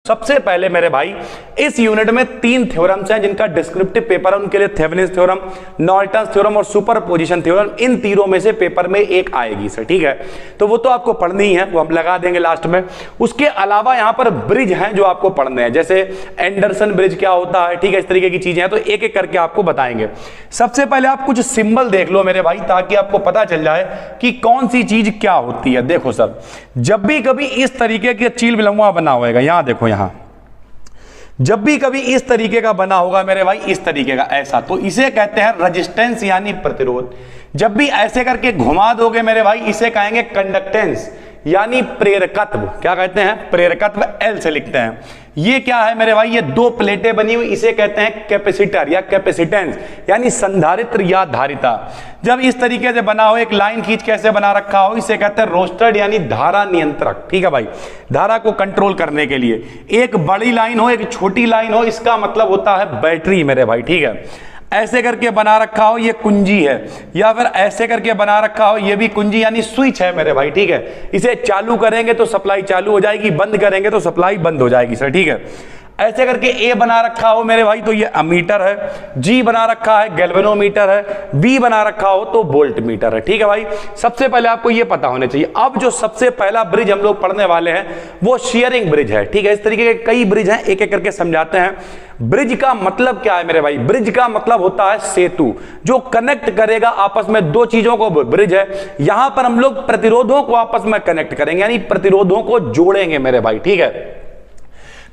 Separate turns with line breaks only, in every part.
सबसे पहले मेरे भाई इस यूनिट में 3 थ्योरम्स हैं जिनका डिस्क्रिप्टिव पेपर है, उनके लिए थेवेनिन्स थ्योरम, नॉर्टन्स थ्योरम और सुपरपोजिशन थ्योरम, इन तीनों में से पेपर में एक आएगी सर। ठीक है, तो वो तो आपको पढ़नी ही है, वो हम लगा देंगे लास्ट में। उसके अलावा यहां पर ब्रिज हैं जो आपको पढ़ने हैं, जैसे एंडरसन ब्रिज क्या होता है, ठीक है, इस तरीके की चीजें हैं, तो एक एक करके आपको बताएंगे। सबसे पहले आप कुछ सिंबल देख लो मेरे भाई, ताकि आपको पता चल जाए कि कौन सी चीज क्या होती है। देखो सर, जब भी कभी इस तरीके के चील बिलंगुआ बना होगा, यहां देखो, यहां जब भी कभी इस तरीके का बना होगा मेरे भाई, इस तरीके का ऐसा, तो इसे कहते हैं रेजिस्टेंस यानी प्रतिरोध। जब भी ऐसे करके घुमा दोगे मेरे भाई, इसे कहेंगे कंडक्टेंस यानी प्रेरकत्व। क्या कहते हैं? प्रेरकत्व, एल से लिखते हैं। ये क्या है मेरे भाई? ये दो प्लेटें बनी हुई, इसे कहते हैं कैपेसिटर या कैपेसिटेंस यानी संधारित्र या धारिता। जब इस तरीके से बना हो, एक लाइन खींच कैसे बना रखा हो, इसे कहते हैं रोस्टर यानी धारा नियंत्रक। ठीक है भाई, धारा को कंट्रोल करने के लिए एक बड़ी लाइन हो, एक छोटी लाइन हो, इसका मतलब होता है बैटरी मेरे भाई। ठीक है, ऐसे करके बना रखा हो, ये कुंजी है, या फिर ऐसे करके बना रखा हो, ये भी कुंजी यानी स्विच है मेरे भाई। ठीक है, इसे चालू करेंगे तो सप्लाई चालू हो जाएगी, बंद करेंगे तो सप्लाई बंद हो जाएगी सर। ठीक है, ऐसे करके ए बना रखा हो मेरे भाई तो ये अमीटर है, जी बना रखा है गैल्वेनोमीटर है, बी बना रखा हो तो वोल्ट मीटर है। ठीक है भाई, सबसे पहले आपको ये पता होना चाहिए। अब जो सबसे पहला ब्रिज हम लोग पढ़ने वाले हैं वो शेयरिंग ब्रिज है। ठीक है, इस तरीके के कई ब्रिज हैं, एक एक करके समझाते हैं। ब्रिज का मतलब क्या है मेरे भाई? ब्रिज का मतलब होता है सेतु, जो कनेक्ट करेगा आपस में दो चीजों को, ब्रिज है। यहां पर हम लोग प्रतिरोधों को आपस में कनेक्ट करेंगे, यानी प्रतिरोधों को जोड़ेंगे मेरे भाई। ठीक है,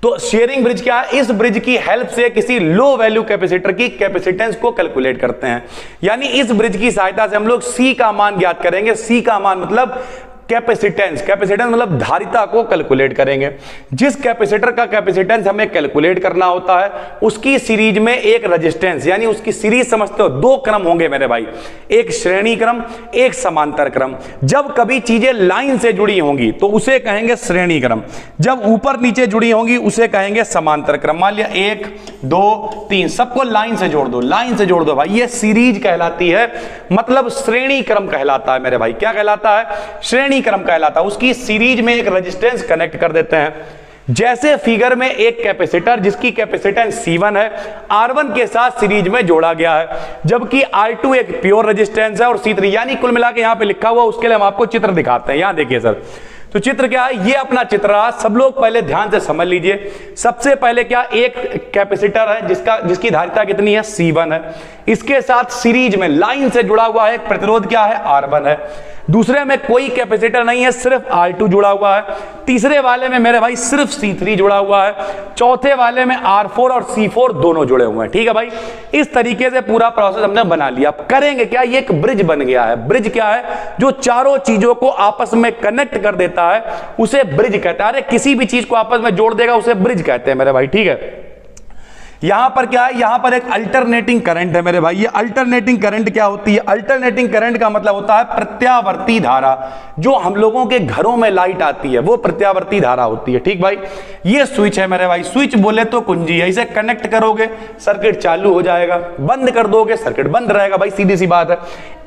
तो शेयरिंग ब्रिज क्या है? इस ब्रिज की हेल्प से किसी लो वैल्यू कैपेसिटर की कैपेसिटेंस को कैलकुलेट करते हैं, यानी इस ब्रिज की सहायता से हम लोग सी का मान ज्ञात करेंगे। सी का मान मतलब कैपेसिटेंस, कैपेसिटेंस मतलब धारिता को कैलकुलेट करेंगे। जिस कैपेसिटर का कैपेसिटेंस हमें कैलकुलेट करना होता है, उसकी सीरीज में एक रेजिस्टेंस, यानी उसकी सीरीज समझते हो, दो क्रम होंगे मेरे भाई, एक श्रेणी क्रम, एक समांतर क्रम। जब कभी चीजें लाइन से जुड़ी होंगी तो उसे कहेंगे श्रेणी क्रम, जब ऊपर नीचे जुड़ी होंगी उसे कहेंगे समांतर क्रम। मान लिया 1 2 3 सबको लाइन से जोड़ दो, लाइन से जोड़ दो भाई, ये सीरीज कहलाती है, मतलब श्रेणी क्रम कहलाता है मेरे भाई। क्या कहलाता है? श्रेणी क्रम कहलाता है। उसकी सीरीज में एक रेजिस्टेंस कनेक्ट कर देते हैं। जैसे फिगर में एक कैपेसिटर जिसकी कैपेसिटेंस C1 है, R1 के साथ सीरीज में जोड़ा गया है, जबकि R2 एक प्योर रेजिस्टेंस है और C3, यानी कुल मिला के यहां पे लिखा हुआ, उसके लिए हम आपको चित्र दिखाते हैं। यहां देखिए सर, तो चित्र क्या है? ये अपना चित्र है, सब लोग पहले ध्यान से समझ लीजिए। सबसे पहले क्या, एक कैपेसिटर है जिसकी धारिता कितनी है? C1 है। इसके साथ सीरीज में लाइन से जुड़ा हुआ है एक प्रतिरोध क्या है? R1 है। दूसरे में कोई कैपेसिटर नहीं है, सिर्फ R2 जुड़ा हुआ है। तीसरे वाले में मेरे भाई सिर्फ C3 जुड़ा हुआ है। चौथे वाले में R4 और C4 दोनों जुड़े हुए हैं। ठीक है भाई, इस तरीके से पूरा प्रोसेस हमने बना लिया। अब करेंगे क्या? ये एक ब्रिज बन गया है। ब्रिज क्या है? जो चारों चीजों को आपस में कनेक्ट कर देता है उसे ब्रिज कहते हैं। अरे किसी भी चीज को आपस में जोड़ देगा उसे ब्रिज कहते हैं मेरे भाई। ठीक है, यहां पर क्या है? यहां पर एक अल्टरनेटिंग करंट है मेरे भाई। ये अल्टरनेटिंग करंट क्या होती है? अल्टरनेटिंग करंट का मतलब होता है प्रत्यावर्ती धारा। जो हम लोगों के घरों में लाइट आती है वो प्रत्यावर्ती धारा होती है। ठीक भाई, ये स्विच है मेरे भाई। स्विच बोले तो कुंजी है, इसे कनेक्ट करोगे सर्किट चालू हो जाएगा, बंद कर दोगे सर्किट बंद रहेगा भाई, सीधी सी बात है।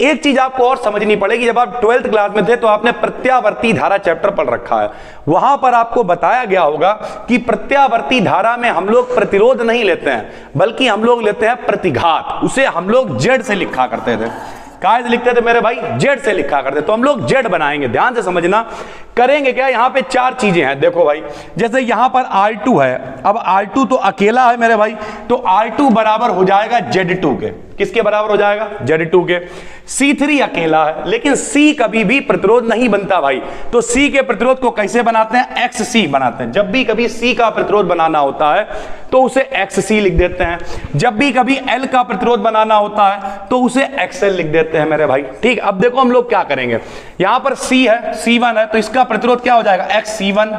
एक चीज आपको और समझनी पड़ेगी, जब आप 12th क्लास में थे तो आपने प्रत्यावर्ती धारा चैप्टर पढ़ रखा है, वहां पर आपको बताया गया होगा कि प्रत्यावर्ती धारा में हम लोग प्रतिरोध नहीं लेते हैं, बल्कि हम लोग लेते हैं प्रतिघात। उसे हम लोग जेड से लिखा करते थे। काय से लिखते थे मेरे भाई? जेड से लिखा करते। तो हम लोग जेड बनाएंगे, ध्यान से समझना। करेंगे क्या? यहां पे 4 चीजें हैं, देखो भाई। जैसे यहां पर R2 है, अब R2 तो अकेला है मेरे भाई, तो R2 बराबर हो जाएगा Z2 के। किसके बराबर हो जाएगा? Z2 के। C3 अकेला है, लेकिन C कभी भी प्रतिरोध नहीं बनता भाई, तो C के प्रतिरोध को कैसे बनाते हैं? XC बनाते हैं। जब भी कभी C का प्रतिरोध बनाना होता है तो उसे XC लिख देते हैं। जब भी कभी L का प्रतिरोध बनाना होता है तो उसे XL लिख देते हैं मेरे भाई। ठीक, अब देखो हम लोग क्या करेंगे। यहां पर C है, C1 है, तो इसका प्रतिरोध क्या हो जाएगा? XC1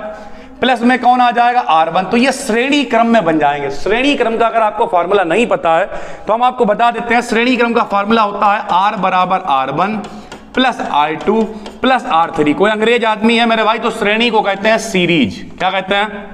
प्लस में कौन आ जाएगा? R1। तो ये श्रेणी क्रम में बन जाएंगे। श्रेणी क्रम का अगर आपको फॉर्मूला नहीं पता है तो हम आपको बता देते हैं। श्रेणी क्रम का फॉर्मूला होता है R बराबर R1 plus R2 plus R3। कोई अंग्रेज आदमी है मेरे भाई तो श्रेणी को कहते हैं सीरीज। क्या कहते हैं?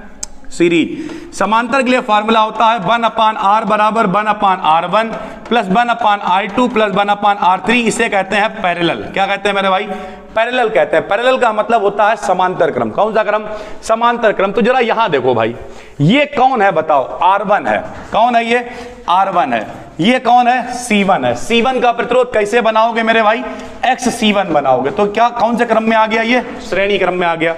सीरीज। समांतर के लिए फॉर्मूला होता है 1/R बराबर 1/R1 plus 1/R2 plus 1/R3। इसे कहते हैं पैरेलल। क्या कहते हैं मेरे भाई? पैरेलल कहते हैं। पैरेलल का मतलब होता है समांतर क्रम। कौन सा क्रम? समांतर क्रम। तो जरा यहां देखो भाई, ये कौन है बताओ? R1 है। कौन है ये? R1 है। ये कौन है? C1 है। C1 का प्रतिरोध कैसे बनाओगे मेरे भाई? XC1 बनाओगे। तो क्या कौन से क्रम में आ गया? ये श्रेणी क्रम में आ गया।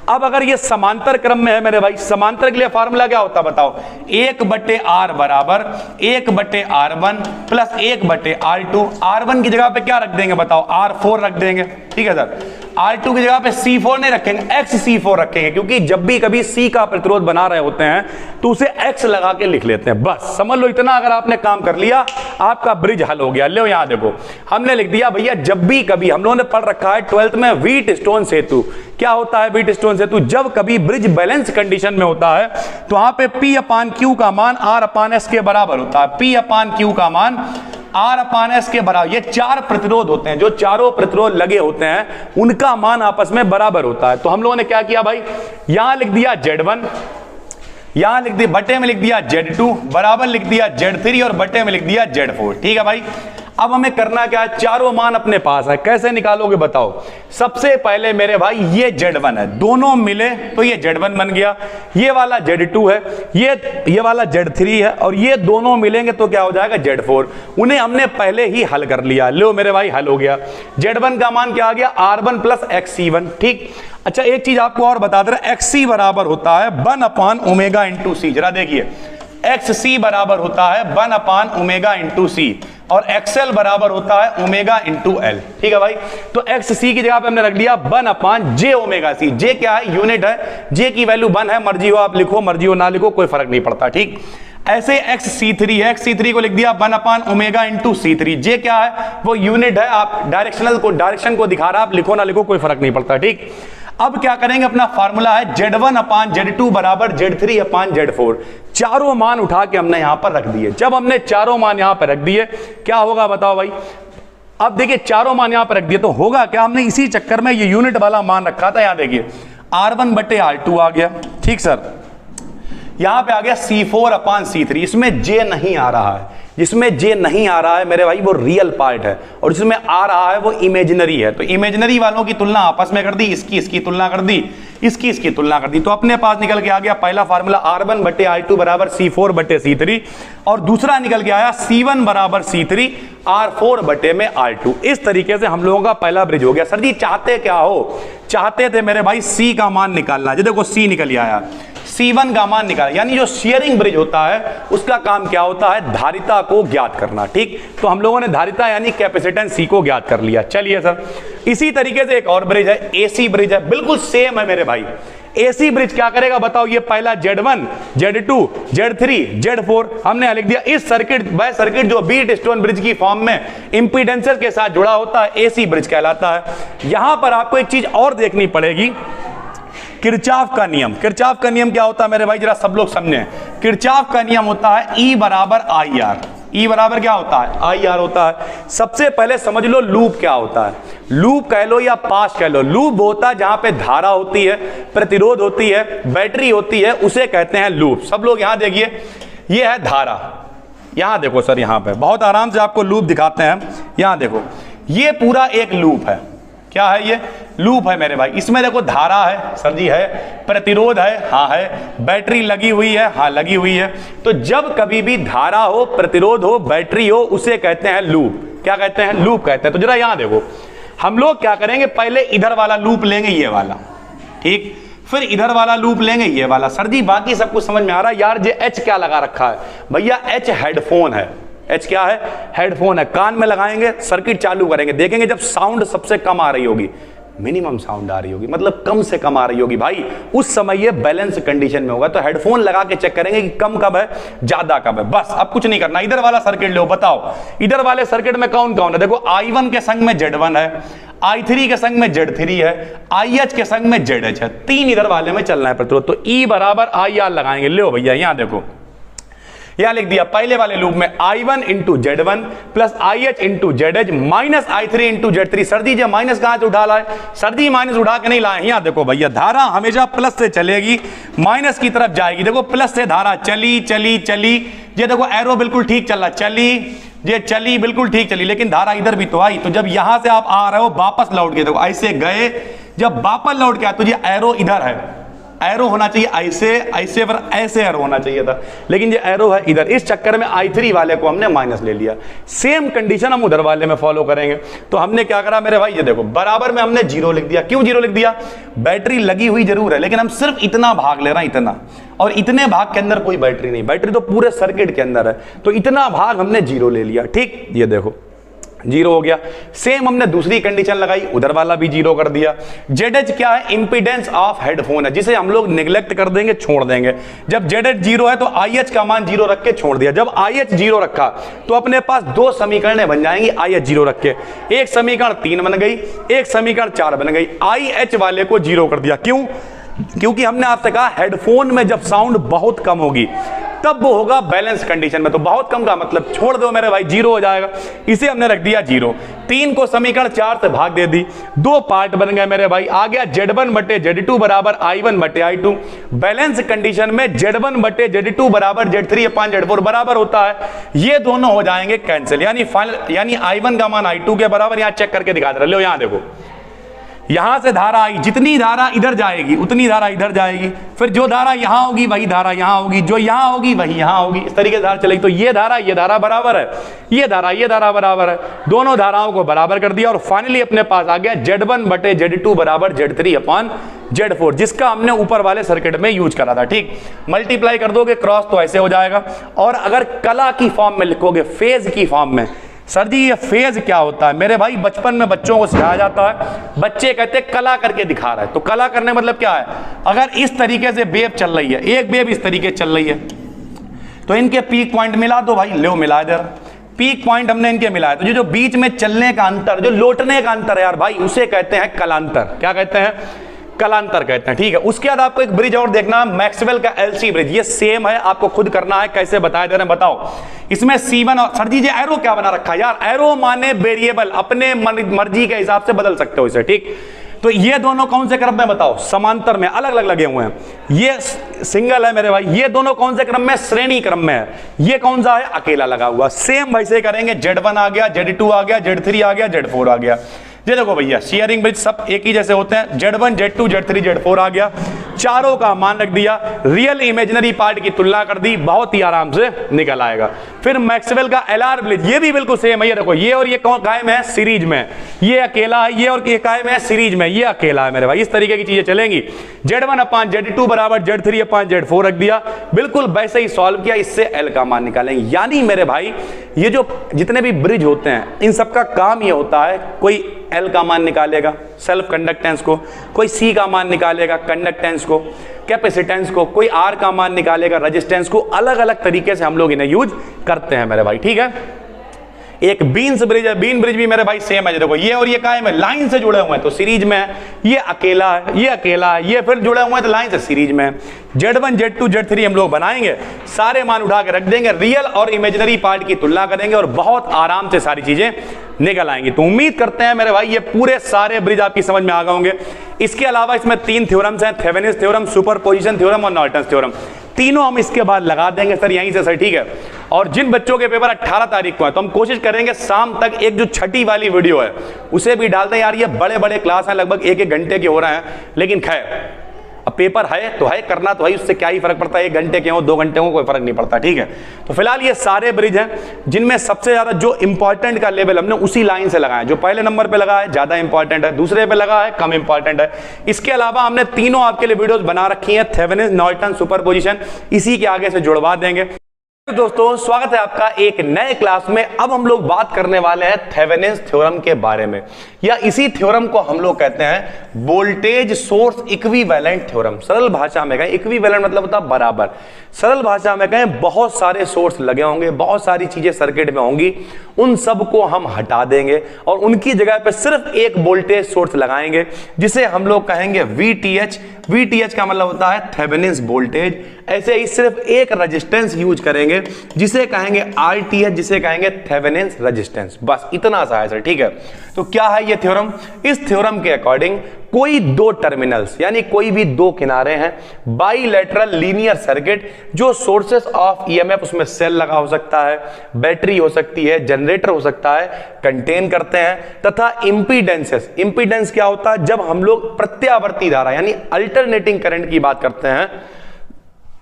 अब अगर ये समांतर क्रम में है मेरे भाई, समांतर के लिए फार्मूला क्या होता है बताओ? 1/R बराबर 1/R1 प्लस 1/R2। R1 की जगह पे क्या रख देंगे बताओ? R4 रख देंगे। ठीक है सर। R2 की जगह पे C4 नहीं रखेंगे, XC4 रखेंगे, क्योंकि जब भी कभी C का प्रतिरोध बना रहे होते हैं तो उसे X लगा के लिख लेते हैं। बस समझ लो इतना, अगर आपने काम कर लिया आपका ब्रिज हल हो गया। लो यहां देखो, हमने लिख दिया भैया, जब भी कभी हम लोगों ने पढ़ रखा है 12th में व्हीटस्टोन सेतु। क्या होता है व्हीटस्टोन सेतु? जब कभी ब्रिज बैलेंस कंडीशन में होता है तो वहां पे P/Q का मान R/S के बराबर होता है। P/Q का मान R/S के बराबर। ये चार प्रतिरोध होते हैं, जो चारों प्रतिरोध लगे होते हैं उनका मान आपस में बराबर होता है। तो हम लोगों ने क्या किया भाई, यहां लिख दिया Z1, यहां लिख दिया बटे में लिख दिया Z2, बराबर लिख दिया Z3 और बटे में लिख दिया Z4। ठीक है भाई। अब हमें करना क्या है? चारों मान अपने पास है, कैसे निकालोगे बताओ? सबसे पहले मेरे भाई ये Z1 है, दोनों मिले तो ये Z1 बन गया। ये वाला Z2 है, ये वाला Z3 है, और ये दोनों मिलेंगे तो क्या हो जाएगा? Z4। उन्हें हमने पहले ही हल कर लिया। लो मेरे भाई हल हो गया। Z1 का मान क्या आ गया? R1 plus XC1। ठीक। अच्छा एक चीज आपको और बता दे रहा, XC बराबर होता है 1/ओमेगा इंटू सी। जरा देखिए, XC बराबर होता है 1/ओमेगा इंटू सी, और XL बराबर होता है ओमेगा इंटू L। ठीक है भाई। तो XC की जगह पे हमने रख दिया 1/j ओमेगा सी। J क्या है? यूनिट है। J की वैल्यू 1 है। मर्जी हो आप लिखो, मर्जी हो ना लिखो, कोई फर्क नहीं पड़ता। ठीक। ऐसे XC3 है, XC3 को लिख दिया 1/ओमेगा इंटू C3। J क्या है? वो यूनिट है। आप डायरेक्शन को दिखा रहा, आप लिखो ना लिखो कोई फर्क नहीं पड़ता। ठीक। अब क्या करेंगे? अपना फार्मूला है Z1/Z2 बराबर Z3/Z4। चारों मान उठा के हमने यहां पर रख दिए। जब हमने चारों मान यहां पर रख दिए क्या होगा बताओ भाई? अब देखिए चारों मान यहां पर रख दिए तो होगा क्या? हमने इसी चक्कर में ये यूनिट वाला मान रखा था। यहां देखिए R1/R2 आ गया। ठीक सर। यहां पे आ गया C4/C3। इसमें J नहीं आ रहा है। जिसमें J नहीं आ रहा है मेरे भाई वो रियल पार्ट है, और जिसमें आ रहा है वो इमेजिनरी है। तो इमेजिनरी वालों की तुलना आपस में कर दी, इसकी तुलना कर दी, इसकी तुलना कर दी। तो अपने पास निकल के आ गया पहला फार्मूला R1/R2 बराबर C4/C3, और दूसरा निकल के आया C1 बराबर C3 R4/R2। इस तरीके से हम लोगों का पहला ब्रिज हो गया। सर जी चाहते क्या हो? चाहते थे मेरे भाई C का मान निकालना। जो देखो C निकल आया, C1 का मान निकाला। यानी जो शेयरिंग ब्रिज होता है उसका काम क्या होता है? धारिता को ज्ञात करना। ठीक। तो हम लोगों ने धारिता यानी कैपेसिटेंस C को ज्ञात कर लिया। चलिए सर, इसी तरीके से एक और ब्रिज है, AC ब्रिज है, बिल्कुल सेम है मेरे भाई। AC ब्रिज क्या करेगा बताओ? ये पहला Z1, Z2, Z3, Z4 हमने लिख दिया। इस सर्किट वह सर्किट जो व्हीटस्टोन ब्रिज की फॉर्म में इंपीडेंसेस के साथ जुड़ा होता है AC ब्रिज कहलाता है। यहां पर आपको एक चीज और देखनी पड़ेगी, किरचॉफ का नियम। किरचॉफ का नियम क्या होता है मेरे भाई? जरा सब लोग समझें। किरचॉफ का नियम होता है E बराबर IR। E बराबर क्या होता है? IR होता है। सबसे पहले समझ लो लूप क्या होता है। लूप कह लो या पास कह लो, लूप होता है जहां पे धारा होती है, प्रतिरोध होती है, बैटरी होती है, उसे कहते हैं लूप। सब लोग यहां देखिए, ये है धारा। यहां देखो सर, यहां पे बहुत आराम से आपको लूप दिखाते हैं। यहां देखो, ये पूरा एक लूप है। क्या है? ये लूप है मेरे भाई। इसमें देखो धारा है सर जी, है, प्रतिरोध है, हाँ है, बैटरी लगी हुई है, हाँ लगी हुई है। तो जब कभी भी धारा हो, प्रतिरोध हो, बैटरी हो, उसे कहते हैं लूप। क्या कहते हैं? लूप कहते हैं। तो जरा यहां देखो, हम लोग क्या करेंगे? पहले इधर वाला लूप लेंगे, ये वाला। ठीक। फिर इधर वाला लूप लेंगे, ये वाला। सर जी बाकी सब कुछ समझ में आ रहा है यार? जे H क्या लगा रखा है भैया? H हेडफोन है। H क्या है? हेडफोन है। कान में लगाएंगे, सर्किट चालू करेंगे, देखेंगे जब साउंड सबसे कम आ रही होगी, मिनिमम साउंड आ रही होगी, मतलब कम से कम आ रही होगी भाई, उस समय ये बैलेंस कंडीशन में होगा। तो हेडफोन लगा के चेक करेंगे कि कम कब है, ज्यादा कब है। बस अब कुछ नहीं करना। इधर वाला सर्किट लो, बताओ इधर वाले सर्किट में कौन कौन है? देखो I1 के संग में Z1 है, I3 के संग में Z3 है, IH के संग में ZH है। तीन इधर वाले में चलना है प्रतिरोध। तो E बराबर IR लगाएंगे। लो भैया यहां देखो, यहां लिख दिया पहले वाले लूप में I1 into Z1 plus IH into ZH minus I3 into Z3। सर्दी जब माइनस कहां से उठा लाए? सर्दी माइनस उठा के नहीं लाए। यहां देखो भैया, धारा हमेशा प्लस से चलेगी, माइनस की तरफ जाएगी। देखो प्लस से धारा चली चली चली, ये देखो एरो बिल्कुल ठीक चल रहा, चली, ये चली बिल्कुल ठीक चली, लेकिन धारा इधर भी तो आई। तो जब यहां से आप आ रहे हो वापस लौट के, देखो ऐसे गए, जब वापस लौट के आए तो ये एरो इधर है, एरो होना चाहिए ऐसे ऐसे, पर ऐसे एरो होना चाहिए था, लेकिन ये एरो है इधर, इस चक्कर में I3 वाले को हमने माइनस ले लिया। सेम कंडीशन हम उधर वाले में फॉलो करेंगे। तो हमने क्या करा मेरे भाई, ये देखो बराबर में हमने 0 लिख दिया। क्यों 0 लिख दिया? बैटरी लगी हुई जरूर है, लेकिन हम सिर्फ इतना भाग ले रहे हैं, इतना, और इतने भाग के अंदर कोई बैटरी नहीं, बैटरी तो पूरे सर्किट के अंदर है, तो इतना भाग हमने 0 ले लिया। ठीक, ये देखो 0 हो गया। सेम हमने दूसरी कंडीशन लगाई, उधर वाला भी 0 कर दिया। ZH क्या है? इंपीडेंस ऑफ हेडफोन है, जिसे हम लोग निगलेक्ट कर देंगे, छोड़ देंगे। जब ZH 0 है तो IH का मान 0 रख के छोड़ दिया। जब IH 0 रखा तो अपने पास 2 समीकरण बन जाएंगी IH 0 रख के। एक समीकरण 3 बन गई, एक समीकरण 4 बन गई। IH वाले को 0 कर दिया। क्यों? क्योंकि हमने आपसे कहा हेडफोन में जब साउंड बहुत कम होगी तब वो होगा बैलेंस कंडीशन में, तो बहुत कम का मतलब छोड़ दो मेरे भाई, 0 हो जाएगा। इसे हमने रख दिया 0। 3 को समीकरण 4 से भाग दे दी, 2 पार्ट बन गए मेरे भाई। आ गया Z1 बटे Z2 बराबर I1 बटे I2। बैलेंस कंडीशन में Z1 बटे Z2 बराबर Z3 अपान Z4 बराबर होता है। ये दोनों हो जाएंगे कैंसिल, यानी फाइनल, यानी I1 का मान I2 के बराबर। यहां चेक करके दिखा दे रहे हो, यहां देखो, यहां से धारा आई, जितनी धारा इधर जाएगी उतनी धारा इधर जाएगी, फिर जो धारा यहां होगी वही धारा यहां होगी, जो यहां होगी वही यहां होगी, इस तरीके से धारा चलेगी। तो ये धारा बराबर है, ये धारा बराबर है, दोनों धाराओं को बराबर कर दिया और फाइनली अपने पास आ गया Z1 बटे Z2 बराबर Z3 अपान Z4, जिसका हमने ऊपर वाले सर्किट में यूज करा था। ठीक, मल्टीप्लाई कर दोगे क्रॉस तो ऐसे हो जाएगा। और अगर कला की फॉर्म में लिखोगे, फेज की फॉर्म में, सर जी ये फेज क्या होता है? मेरे भाई बचपन में बच्चों को सिखाया जाता है, बच्चे कहते हैं कला करके दिखा रहा है। तो कला करने मतलब क्या है? अगर इस तरीके से वेव चल रही है, एक वेव इस तरीके चल रही है, तो इनके पीक पॉइंट मिला दो भाई, लो मिला दे। पीक पॉइंट हमने इनके मिलाया, तो जो बीच में चलने का अंतर, जो लौटने का अंतर है यार भाई, उसे कहते हैं कलांतर। क्या कहते हैं? कलांतर कहते हैं। ठीक है, उसके बाद आपको एक ब्रिज और देखना, मैक्सवेल का LC ब्रिज। ये सेम है, आपको खुद करना है। कैसे बताया दे रहे हैं बताओ। इसमें C1 और, सर जी ये एरो क्या बना रखा है यार? एरो माने वेरिएबल, अपने मर्जी के हिसाब से बदल सकते हो इसे। ठीक, तो ये दोनों कौन से क्रम में बताओ? समांतर में, अलग अलग लगे हुए हैं। ये सिंगल है मेरे भाई। ये दोनों कौन से क्रम में? श्रेणी क्रम में है। ये कौन सा है? अकेला लगा हुआ। सेम वैसे करेंगे, Z1 आ गया, Z2 आ गया, Z3 आ गया, Z4 आ गया। ये देखो भैया, शेयरिंग ब्रिज सब एक ही जैसे होते हैं। Z1 Z2 Z3 Z4 आ गया, चारों का मान रख दिया, रियल इमेजिनरी पार्ट की तुलना कर दी, बहुत ही आराम से निकल आएगा। फिर मैक्सवेल का LR ब्रिज, ये भी बिल्कुल सेम है। ये देखो, ये और ये कौन कायम है? सीरीज में। ये अकेला है, ये और ये कायम है सीरीज में, ये अकेला है मेरे भाई। इस तरीके की चीजें चलेंगी। Z1 अपान Z2 बराबर Z3 अपान Z4 रख दिया, बिल्कुल वैसे ही सॉल्व किया, इससे L का मान निकालेंगे। यानी मेरे भाई ये जो जितने भी ब्रिज होते हैं, इन सबका काम ये होता है, कोई L का मान निकालेगा सेल्फ कंडक्टेंस को, कोई C का मान निकालेगा कंडक्टेंस को, कैपेसिटेंस को, कोई R का मान निकालेगा रेजिस्टेंस को। अलग अलग तरीके से हम लोग इन्हें यूज करते हैं मेरे भाई। ठीक है, एक बीन्स ब्रिज है, बीन ब्रिज भी मेरे भाई सेम है। देखो, ये और ये कायम है, लाइन से जुड़े हुए हैं तो सीरीज में है। ये अकेला है, ये अकेला है, ये फिर जुड़े हुए हैं तो लाइन से सीरीज में है। Z1 Z2 Z3 हम लोग बनाएंगे, सारे मान उठा के रख देंगे, रियल और इमेजिनरी पार्ट की तुलना करेंगे और बहुत आराम से सारी चीजें निकल आएंगी। तो उम्मीद करते हैं मेरे भाई ये पूरे सारे ब्रिज आपकी समझ में आ गए होंगे। इसके अलावा इसमें 3 थ्योरम्स हैं, थेवेनिन्स थ्योरम, सुपरपोजिशन थ्योरम और नॉर्टन्स थ्योरम। तीनों हम इसके बाद लगा देंगे सर यहीं से सर। ठीक है, और जिन बच्चों के पेपर 18 तारीख को है, तो हम कोशिश करेंगे शाम तक एक जो छठी वाली वीडियो है उसे भी डाल दें। यार ये बड़े बड़े क्लास हैं, लगभग 1-1 घंटे के हो रहे हैं, लेकिन खैर अब पेपर है तो है, करना तो है, उससे क्या ही फर्क पड़ता है, 1 घंटे के हो 2 घंटे हो, कोई फर्क नहीं पड़ता। ठीक है, तो फिलहाल ये सारे ब्रिज हैं जिनमें सबसे ज्यादा जो इंपॉर्टेंट का लेवल हमने उसी लाइन से लगाया। जो पहले नंबर पे लगा है ज्यादा इंपॉर्टेंट है, दूसरे पे लगा है कम इंपॉर्टेंट है। इसके अलावा हमने तीनों आपके लिए वीडियोस बना रखी हैं, थेवेनिन्स, नॉर्टन, सुपरपोजिशन, इसी के आगे से जुड़वा देंगे। दोस्तों स्वागत है आपका एक नए क्लास में। अब हम लोग बात करने वाले हैं थेवेनिन्स थ्योरम के बारे में, या इसी थ्योरम को हम लोग कहते हैं वोल्टेज सोर्स इक्विवेलेंट थ्योरम। सरल भाषा में कहें, इक्विवेलेंट मतलब होता है बराबर। सरल भाषा में कहें, बहुत सारे सोर्स लगे होंगे, बहुत सारी चीजें सर्किट में होंगी, उन सब को हम हटा देंगे और उनकी जगह पे सिर्फ एक वोल्टेज सोर्स लगाएंगे जिसे हम लोग कहेंगे VTH। VTH का मतलब होता है थेवेनिन्स वोल्टेज। ऐसे ही सिर्फ एक रेजिस्टेंस यूज करेंगे लेंगे जिसे कहेंगे RTH, जिसे कहेंगे थेवेनिन्स रेजिस्टेंस। बस इतना सा है सर, ठीक है। तो क्या है ये थ्योरम? इस थ्योरम के अकॉर्डिंग कोई दो टर्मिनल्स यानी कोई भी दो किनारे हैं, बाइलेटरल लीनियर सर्किट, जो सोर्सेस ऑफ EMF उसमें सेल लगा हो सकता है, बैटरी हो सकती है, जनरेटर हो सकता है, कंटेन करते हैं, तथा इंपीडेंसेस। इंपीडेंस क्या होता है? जब हम लोग प्रत्यावर्ती धारा यानी अल्टरनेटिंग करंट की बात करते हैं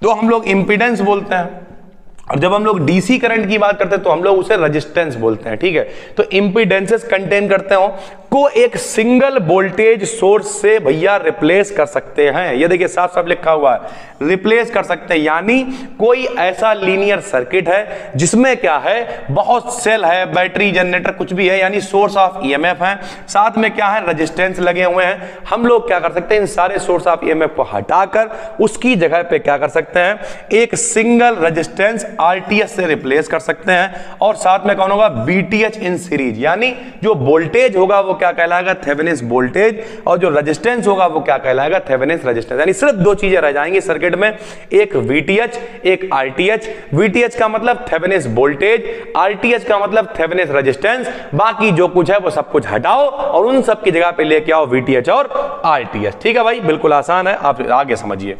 तो हम लोग इंपीडेंस बोलते हैं, और जब हम लोग डीसी करंट की बात करते हैं तो हम लोग उसे रेजिस्टेंस बोलते हैं, ठीक है। तो इंपीडेंसेस कंटेन करते हो को एक सिंगल वोल्टेज सोर्स से भैया रिप्लेस कर सकते हैं। ये देखिए साफ साफ लिखा हुआ है, रिप्लेस कर सकते हैं। यानी कोई ऐसा लीनियर सर्किट है जिसमें क्या है, बहुत सेल है, बैटरी, जनरेटर, कुछ भी है, यानी सोर्स ऑफ EMF है, साथ में क्या है, रेजिस्टेंस लगे हुए हैं। हम लोग क्या कर सकते हैं, इन सारे सोर्स ऑफ EMF को हटाकर उसकी जगह पे क्या कर सकते हैं, एक सिंगल रेजिस्टेंस RTH से रिप्लेस कर सकते हैं, और साथ में कौन होगा, BTH इन सीरीज। यानी जो वोल्टेज होगा वो क्या कहलाएगा, थेवेनिन्स वोल्टेज, और जो रेजिस्टेंस होगा वो क्या कहलाएगा, थेवेनिन्स रेजिस्टेंस। यानी सिर्फ दो चीजें रह जाएंगी सर्किट में, एक VTH, एक RTH। VTH का मतलब थेवेनिन्स वोल्टेज, RTH का मतलब थेवेनिन्स रेजिस्टेंस। बाकी जो कुछ है वो सब कुछ हटाओ और उन सब की जगह पे लेके आओ VTH और RTH। ठीक है भाई, बिल्कुल आसान है, आप आगे समझिए।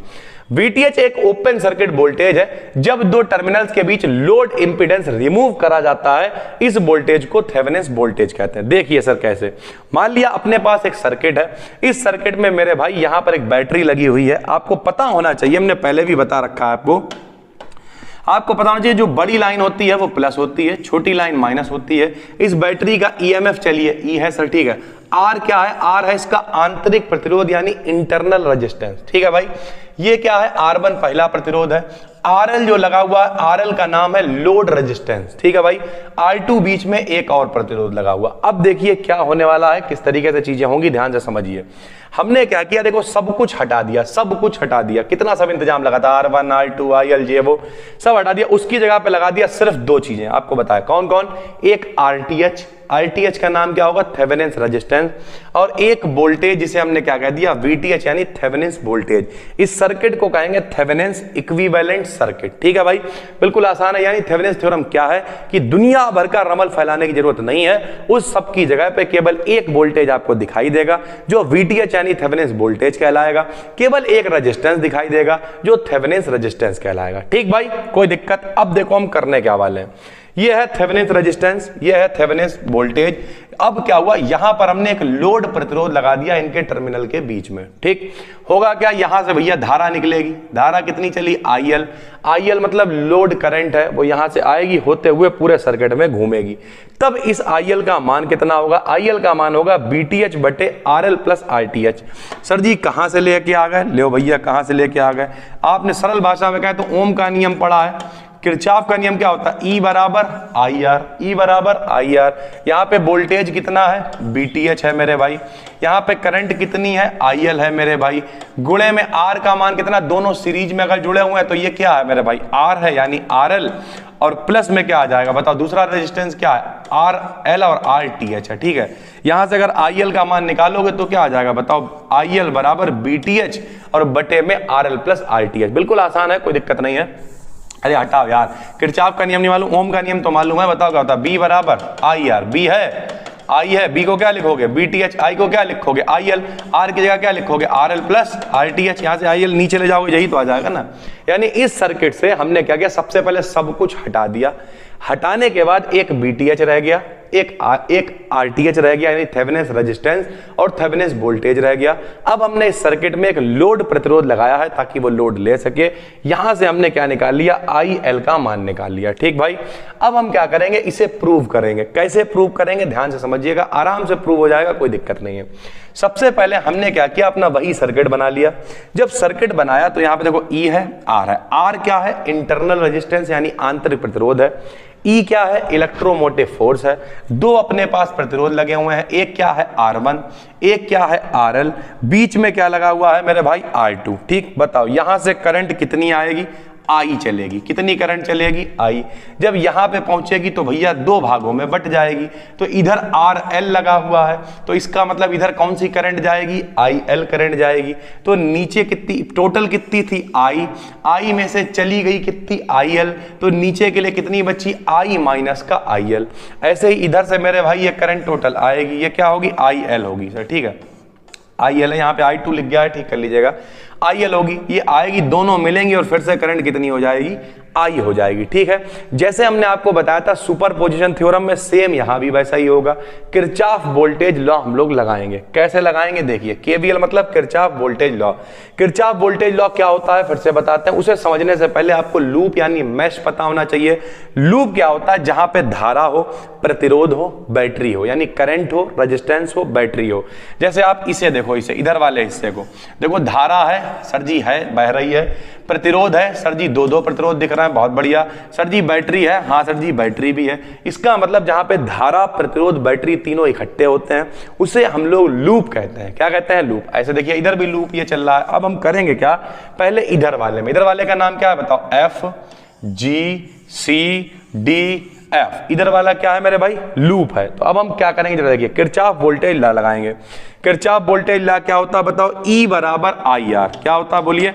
VTH एक ओपन सर्किट वोल्टेज है। जब दो टर्मिनल्स के बीच लोड इंपीडेंस रिमूव करा जाता है, इस वोल्टेज को थेवेनिन्स वोल्टेज कहते हैं। देखिए सर कैसे, मान लिया अपने पास एक सर्किट है, इस सर्किट में मेरे भाई यहां पर एक बैटरी लगी हुई है। आपको पता होना चाहिए, हमने पहले भी बता रखा है आपको पता होना चाहिए, जो बड़ी लाइन होती है वो प्लस होती है, छोटी लाइन माइनस होती है। इस बैटरी का EMF चलिए E है सर, ठीक है। R क्या है, R है इसका आंतरिक प्रतिरोध यानी इंटरनल रेजिस्टेंस, ठीक है भाई। ये क्या है, R1 पहला प्रतिरोध है। RL जो लगा हुआ है, RL का नाम है लोड रेजिस्टेंस, ठीक है भाई। R2 बीच में एक और प्रतिरोध लगा हुआ। अब देखिए क्या होने वाला है, किस तरीके से चीजें होंगी, ध्यान से समझिए। हमने क्या किया, देखो सब कुछ हटा दिया, सब कुछ हटा दिया। कितना सब इंतजाम लगा था, R1, R2, IL, J, वो सब हटा दिया। उसकी जगह पे लगा दिया सिर्फ दो चीजें, आपको बताया कौन कौन, एक RTH का नाम क्या होगा, थेवेनिन्स रेजिस्टेंस, और एक वोल्टेज जिसे हमने क्या कह दिया, VTH यानी थेवेनिन्स वोल्टेज। इस सर्किट को कहेंगे थेवेनिन्स इक्विवेलेंट सर्किट, ठीक है भाई, बिल्कुल आसान है। यानी थेवेनिन्स थ्योरम क्या है कि दुनिया भर का रमल फैलाने की जरूरत नहीं है, उस सब की जगह पे केवल एक वोल्टेज आपको दिखाई देगा जो VTH यानी थेवेनिन्स वोल्टेज कहलाएगा, केवल एक रेजिस्टेंस दिखाई देगा जो थेवेनिन्स रेजिस्टेंस कहलाएगा। ठीक भाई, कोई दिक्कत? अब देखो हम करने क्या वाले हैं। ये है थेवेनिन्स रेजिस्टेंस, ये है थेवेनिन्स वोल्टेज। अब क्या हुआ, यहां पर हमने एक लोड प्रतिरोध लगा दिया इनके टर्मिनल के बीच में, ठीक। होगा क्या, यहां से भैया धारा निकलेगी। धारा कितनी चली, IL मतलब लोड करंट है, वो यहां से आएगी, होते हुए पूरे सर्किट में घूमेगी। तब इस IL का मान कितना होगा, IL का मान होगा BTH बटे RL प्लस RTH। सर जी कहां से लेके आ गए, लो भैया कहां से लेके आ गए, आपने सरल भाषा में कहा तो ओम का नियम पढ़ा है। किरचॉफ का नियम क्या होता है, E बराबर IR। यहाँ पे वोल्टेज कितना है, BTH है मेरे भाई। यहाँ पे करंट कितनी है, IL है मेरे भाई। गुणे में R का मान कितना, दोनों सीरीज में अगर जुड़े हुए हैं तो ये क्या है मेरे भाई, R है यानी RL, और प्लस में क्या आ जाएगा बताओ, दूसरा रेजिस्टेंस क्या है, RL और RTH है, ठीक है। यहां से अगर IL का मान निकालोगे तो क्या आ जाएगा बताओ, IL बराबर BTH और बटे में RL प्लस RTH। बिल्कुल आसान है, कोई दिक्कत नहीं है। अरे हटाओ यार, किरचॉफ का नियम नहीं मालूम, ओम का नियम तो मालूम है, बताओ क्या होता है, B बराबर IR, B है, I है, B को क्या लिखोगे BTH, I को क्या लिखोगे IL, R की जगह क्या लिखोगे RL प्लस RTH। यहाँ से IL नीचे ले जाओगे, यही तो आ जाएगा ना। यानी इस सर्किट से हमने क्या किया, सबसे पहले सब कुछ हटा दिया। हटाने के बाद एक BTH रह गया, एक RTH रह गया यानी थेवेनिन्स रेजिस्टेंस, और थेवेनिन्स वोल्टेज रह गया। अब हमने इस सर्किट में एक लोड प्रतिरोध लगाया है ताकि वो लोड ले सके। यहां से हमने क्या निकाल लिया, IL का मान निकाल लिया, ठीक भाई। अब हम क्या करेंगे, इसे प्रूव करेंगे। कैसे प्रूव करेंगे, ध्यान से समझिएगा, आराम से प्रूव हो जाएगा, कोई दिक्कत नहीं है। सबसे पहले हमने क्या किया, अपना वही सर्किट बना लिया। जब सर्किट बनाया तो यहां पे देखो E है, R है। R क्या है, इंटरनल रेजिस्टेंस यानी आंतरिक प्रतिरोध है। E क्या है, इलेक्ट्रोमोटिव फोर्स है। दो अपने पास प्रतिरोध लगे हुए हैं, एक क्या है R1, एक क्या है RL, बीच में क्या लगा हुआ है मेरे भाई R2, ठीक। बताओ यहां से करंट कितनी आएगी, आई चलेगी। कितनी करंट चलेगी? आई। जब यहां पे पहुंचेगी तो भैया दो भागों में बट जाएगी, तो इधर आर एल लगा हुआ है, तो इसका मतलब इधर कौन सी करंट जाएगी? आई एल करंट जाएगी। तो नीचे कितनी टोटल कितनी थी? आई। आई में से चली गई कितनी? आई एल। तो नीचे के लिए कितनी बची? आई माइनस का आई एल। ऐसे ही इधर से मेरे भाई ये करंट टोटल आएगी, ये क्या होगी? आई एल होगी सर, ठीक है। आई एल है, यहाँ पे आई टू लिख गया है, ठीक कर लीजिएगा। आई एल होगी, ये आएगी, दोनों मिलेंगे और फिर से करंट कितनी हो जाएगी? आई हो जाएगी, ठीक है। जैसे हमने आपको बताया था सुपरपोजिशन थ्योरम में, सेम यहां भी वैसा ही होगा। किरचॉफ वोल्टेज लॉ हम लोग लगाएंगे। कैसे लगाएंगे? देखिए, केवीएल मतलब Kirchhoff voltage law. Kirchhoff voltage law क्या होता है फिर से बताते हैं। उसे समझने से पहले आपको लूप यानी मैश पता होना चाहिए। लूप क्या होता है? जहां पे धारा हो, प्रतिरोध हो, बैटरी हो, यानी करंट हो, रेजिस्टेंस हो, बैटरी हो। जैसे आप इसे देखो, इसे इधर वाले हिस्से को देखो, धारा है सर जी, है, बह रही है। प्रतिरोध है सर जी, दो प्रतिरोध दिख रहा है, बहुत बढ़िया। सर जी बैटरी है, हाँ सर जी बैटरी भी है। इसका मतलब जहां पे धारा, प्रतिरोध, बैटरी तीनों इकट्ठे होते हैं उसे हम लोग लूप कहते हैं। क्या कहते हैं? लूप। ऐसे देखिए इधर भी लूप ये चल रहा है। अब हम करेंगे क्या? पहले इधर वाले में, इधर वाले का नाम क्या है बताओ? F G C D F. इधर वाला क्या है मेरे भाई? लूप है। तो अब हम क्या करेंगे जरा देखिए, किरचॉफ वोल्टेज लॉ लगाएंगे। किरचॉफ वोल्टेज लॉ क्या होता है बताओ? ई बराबर आई आर। क्या होता है बोलिए?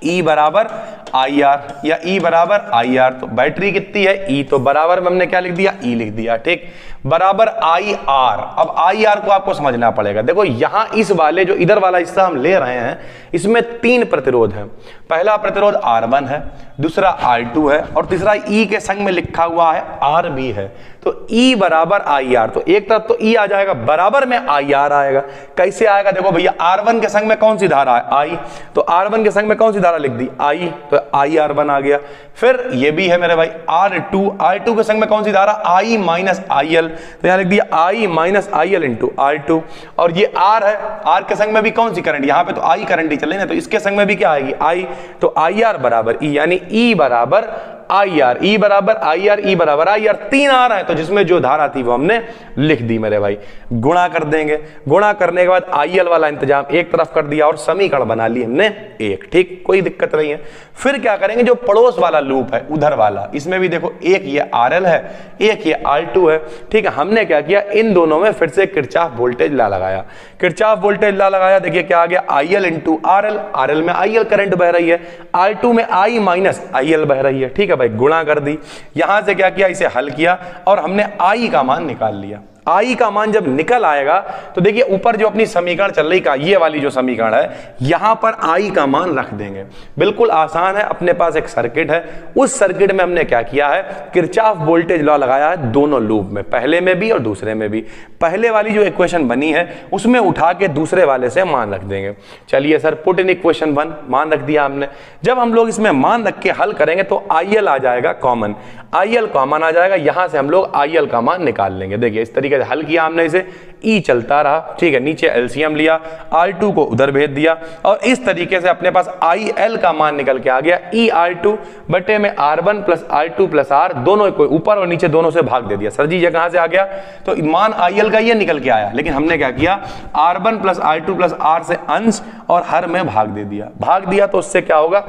ई बराबर आई आर या ई बराबर आई आर। तो बैटरी कितनी है? ई। तो बराबर में हमने क्या लिख दिया? ई लिख दिया, ठीक। बराबर आई आर। अब आई आर को आपको समझना पड़ेगा। देखो यहां इस वाले जो इधर वाला हिस्सा हम ले रहे हैं, इसमें तीन प्रतिरोध हैं। पहला प्रतिरोध R1 है, दूसरा R2 है और तीसरा ई के संग में लिखा हुआ है RB है। तो E बराबर आई आर। तो एक तरफ तो E आ जाएगा, बराबर में आई आर आएगा। कैसे आएगा? देखो भैया, R1 के संग में कौन सी धारा है? आई। तो R1 के संग में कौन सी धारा लिख दी? आई। तो आई R1 आ गया। फिर ये भी है मेरे भाई R2। R2 के संग में कौन सी धारा? I minus I L. तो यहां लिख दिया I minus I L into R2। और ये R है, R के संग में भी कौन सी करंट? यहां पे तो आई करंट ही चले ना, तो इसके संग में भी क्या आएगी? आई। तो आई आर बराबर ई, यानी ई बराबर आई आर। ई बराबर आई आर, ई बराबर आई आर। तीन आ रहा है, तो जिसमें जो धारा थी वो हमने लिख दी मेरे भाई। गुणा कर देंगे, गुणा करने के बाद आई एल वाला इंतजाम एक तरफ कर दिया और समीकरण बना ली हमने एक, ठीक, कोई दिक्कत नहीं है। फिर क्या करेंगे? जो पड़ोस वाला लूप है उधर वाला, इसमें भी देखो एक ये आर एल है, एक ये R2 है, ठीक है। हमने क्या किया? इन दोनों में फिर से किरचॉफ वोल्टेज लॉ लगाया। किरचॉफ वोल्टेज लॉ लगाया, देखिए क्या आ गया? आई L into R L. R L में आई एल करंट बह रही है, R2 में आई माइनस आई एल बह रही है, ठीक है भाई। गुणा कर दी, यहां से क्या किया? इसे हल किया और हमने आई का मान निकाल लिया। आई का मान जब निकल आएगा तो देखिए ऊपर जो अपनी समीकरण चल रही का, ये वाली जो समीकरण है, यहां पर आई का मान रख देंगे। बिल्कुल आसान है। अपने पास एक सर्किट है, उस सर्किट में हमने क्या किया है? किरचॉफ वोल्टेज लॉ लगाया है दोनों लूप में, पहले में भी और दूसरे में भी। पहले वाली जो इक्वेशन बनी है उसमें उठा के दूसरे वाले से मान रख देंगे। चलिए सर, पुट इन इक्वेशन 1, मान रख दिया हमने। जब हम लोग इसमें मान रख के हल करेंगे तो आई एल आ जाएगा कॉमन, आई एल कॉमन आ जाएगा, यहां से हम लोग आई एल का मान निकाल लेंगे। देखिए इस तरीके हल किया हमने इसे, ई चलता रहा, ठीक है। नीचे एलसीएम लिया, R2 को उधर भेज दिया और इस तरीके से अपने पास आई एल का मान निकल के आ गया। ई R2 बटे में R1 plus R2 plus R, दोनों को ऊपर और नीचे दोनों से भाग दे दिया। सर जी ये कहां से आ गया? तो मान आई एल का ये निकल के आया, लेकिन हमने क्या किया? R1 plus R2 plus R से अंश और हर में भाग दे दिया। भाग दिया तो उससे क्या होगा?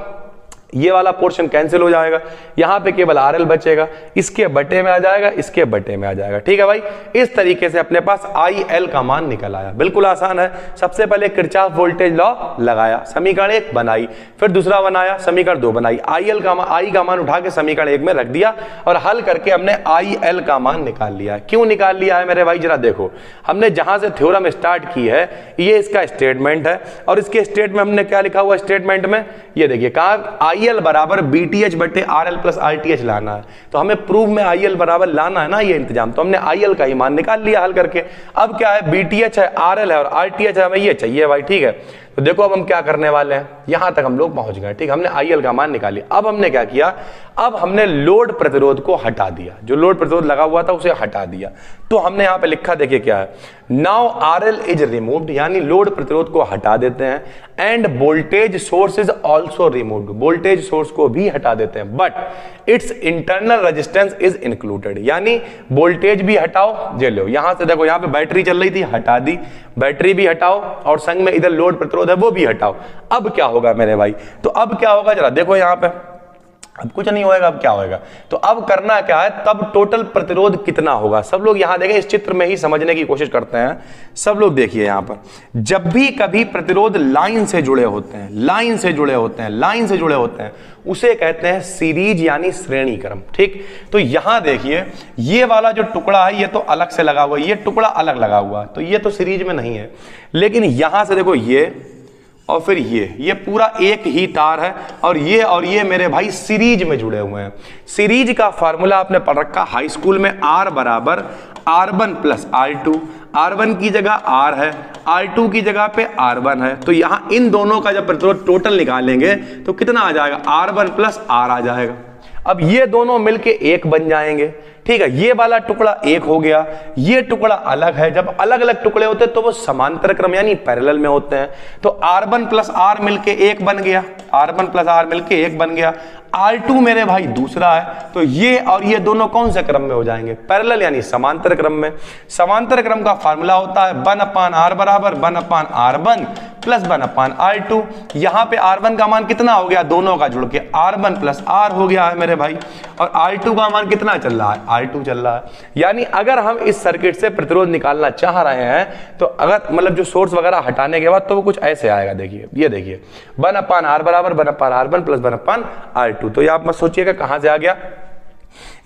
ये वाला पोर्शन कैंसिल हो जाएगा, यहां पे केवल आर एल बचेगा, इसके बटे में आ जाएगा, इसके बटे में आ जाएगा, ठीक है भाई। इस तरीके से अपने पास आई एल का मान निकल आया। बिल्कुल आसान है। सबसे पहले किरचॉफ वोल्टेज लॉ लगाया, समीकरण 1 बनाई, फिर दूसरा बनाया, समीकरण 2 बनाई। आई का मान उठा के समीकरण 1 में रख दिया और हल करके हमने आई एल का मान निकाल लिया। क्यों निकाल लिया है मेरे भाई? जरा देखो, हमने जहां से थ्योरम स्टार्ट की है ये इसका स्टेटमेंट है और इसके स्टेटमेंट में हमने क्या लिखा हुआ? स्टेटमेंट में ये देखिए कहा आई एल बराबर बीटीएच बटे आरएल प्लस आरटीएच लाना है। तो हमें प्रूफ में आईएल बराबर लाना है ना, ये इंतजाम। तो हमने आईएल का ही मान निकाल लिया हल करके। अब क्या है? बीटीएच है, आरएल है और आरटीएच है, हमें ये चाहिए भाई, ठीक है। तो देखो अब हम क्या करने वाले हैं, यहां तक हम लोग पहुंच गए, ठीक। हमने आईएल का मान निकाल लिया। अब हमने क्या किया? अब हमने लोड प्रतिरोध को हटा दिया, जो लोड प्रतिरोध लगा हुआ था उसे हटा दिया। तो हमने यहां पे लिखा, देखिए क्या है, नाउ आरएल इज रिमूव्ड, यानी लोड प्रतिरोध को हटा देते हैं, end voltage source is also removed, voltage source को भी हटा देते हैं, but it's internal resistance is included, यानी वोल्टेज भी हटाओ। जे लो यहां से देखो, यहां पे बैटरी चल रही थी, हटा दी, बैटरी भी हटाओ और संग में इधर लोड प्रतिरोध है वो भी हटाओ। अब क्या होगा मेरे भाई? तो अब क्या होगा जरा देखो, यहां पे अब कुछ नहीं होएगा, अब क्या होएगा? तो अब करना क्या है, तब टोटल प्रतिरोध कितना होगा। सब लोग यहां देखें, इस चित्र में ही समझने की कोशिश करते हैं। सब लोग देखिए यहां पर, जब भी कभी प्रतिरोध लाइन से जुड़े होते हैं, लाइन से जुड़े होते हैं, लाइन से जुड़े होते हैं, उसे कहते हैं सीरीज यानी श्रेणी क्रम। ठीक, तो यहां देखिए ये वाला जो टुकड़ा है ये तो अलग से लगा हुआ है, ये टुकड़ा अलग लगा हुआ है, तो ये तो सीरीज में नहीं है। लेकिन यहां से देखो ये और फिर ये पूरा एक ही तार है, और ये मेरे भाई सीरीज में जुड़े हुए हैं। सीरीज का फार्मूला आपने पढ़ रखा हाई स्कूल में, R बराबर R1 प्लस R2। R1 की जगह R है, R2 की जगह पे R1 है, तो यहां इन दोनों का जब प्रतिरोध टोटल निकालेंगे तो कितना आ जाएगा, R1 प्लस R आ जाएगा। अब ये दोनों मिलके एक बन जाएंगे। ठीक है, ये वाला टुकड़ा एक हो गया, ये टुकड़ा अलग है। जब अलग अलग टुकड़े होते हैं तो वो समांतर क्रम यानी पैरेलल में होते हैं। तो R1 प्लस R मिलके एक बन गया, R1 प्लस R मिलके एक बन गया। R2 मेरे भाई दूसरा है, तो ये और ये दोनों कौन से क्रम में हो जाएंगे, पैरेलल यानी समांतर क्रम में। समांतर क्रम का फार्मूला होता है 1/R बराबर 1/R1 प्लस 1/R2। यहां पे R1 का मान कितना हो गया, दोनों का जुड़ के R1 प्लस R हो गया है मेरे भाई, और R2 का मान कितना चल रहा है, R2 चल रहा है। यानी अगर हम इस सर्किट से प्रतिरोध निकालना चाह रहे हैं तो अगर मतलब जो सोर्स वगैरह हटाने के बाद तो वो कुछ ऐसे आएगा। देखिए ये देखिए 1/R बराबर 1/R1 प्लस 1/R2। तो ये आप मत सोचिएगा कहां से आ गया,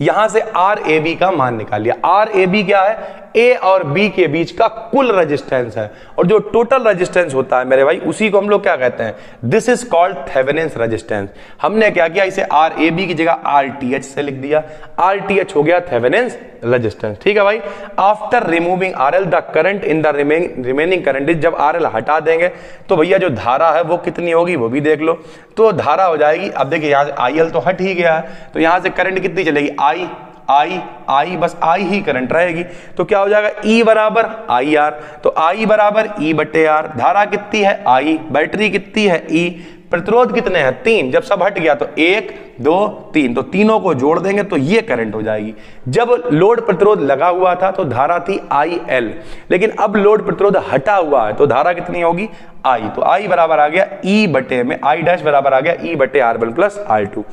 यहां से RAB का मान निकाल लिया। RAB क्या है, A और B के बीच का कुल रेजिस्टेंस है, और जो टोटल रेजिस्टेंस होता है मेरे भाई उसी को हम लोग क्या कहते हैं, this is called Thevenin's resistance. हमने क्या किया, इसे RAB की जगह RTH से लिख दिया, RTH हो गया थेवेनिन्स रेजिस्टेंस। ठीक है भाई, after removing RL the current in the remaining current is, जब RL हटा देंगे तो भैया जो धारा है वो कितनी होगी वो भी देख लो। तो धारा हो जाएगी, अब देखिए यहाँ से IL तो हट ही गया है, तो यहां से करंट कितनी चलेगी, I बस I ही करंट रहेगी। तो क्या हो जाएगा, E बराबर IR, तो I बराबर E बटे R। धारा कितनी है I, बैटरी कितनी है E, प्रतिरोध कितने हैं 3, जब सब हट गया तो 1 2 3, तो तीनों को जोड़ देंगे तो ये करंट हो जाएगी। जब लोड प्रतिरोध लगा हुआ था तो धारा थी IL, लेकिन अब लोड प्रतिरोध हटा हुआ है तो धारा कितनी होगी I, तो I बराबर आ गया E बटे में I डैश बराबर आ गया E बटे R1 प्लस R2।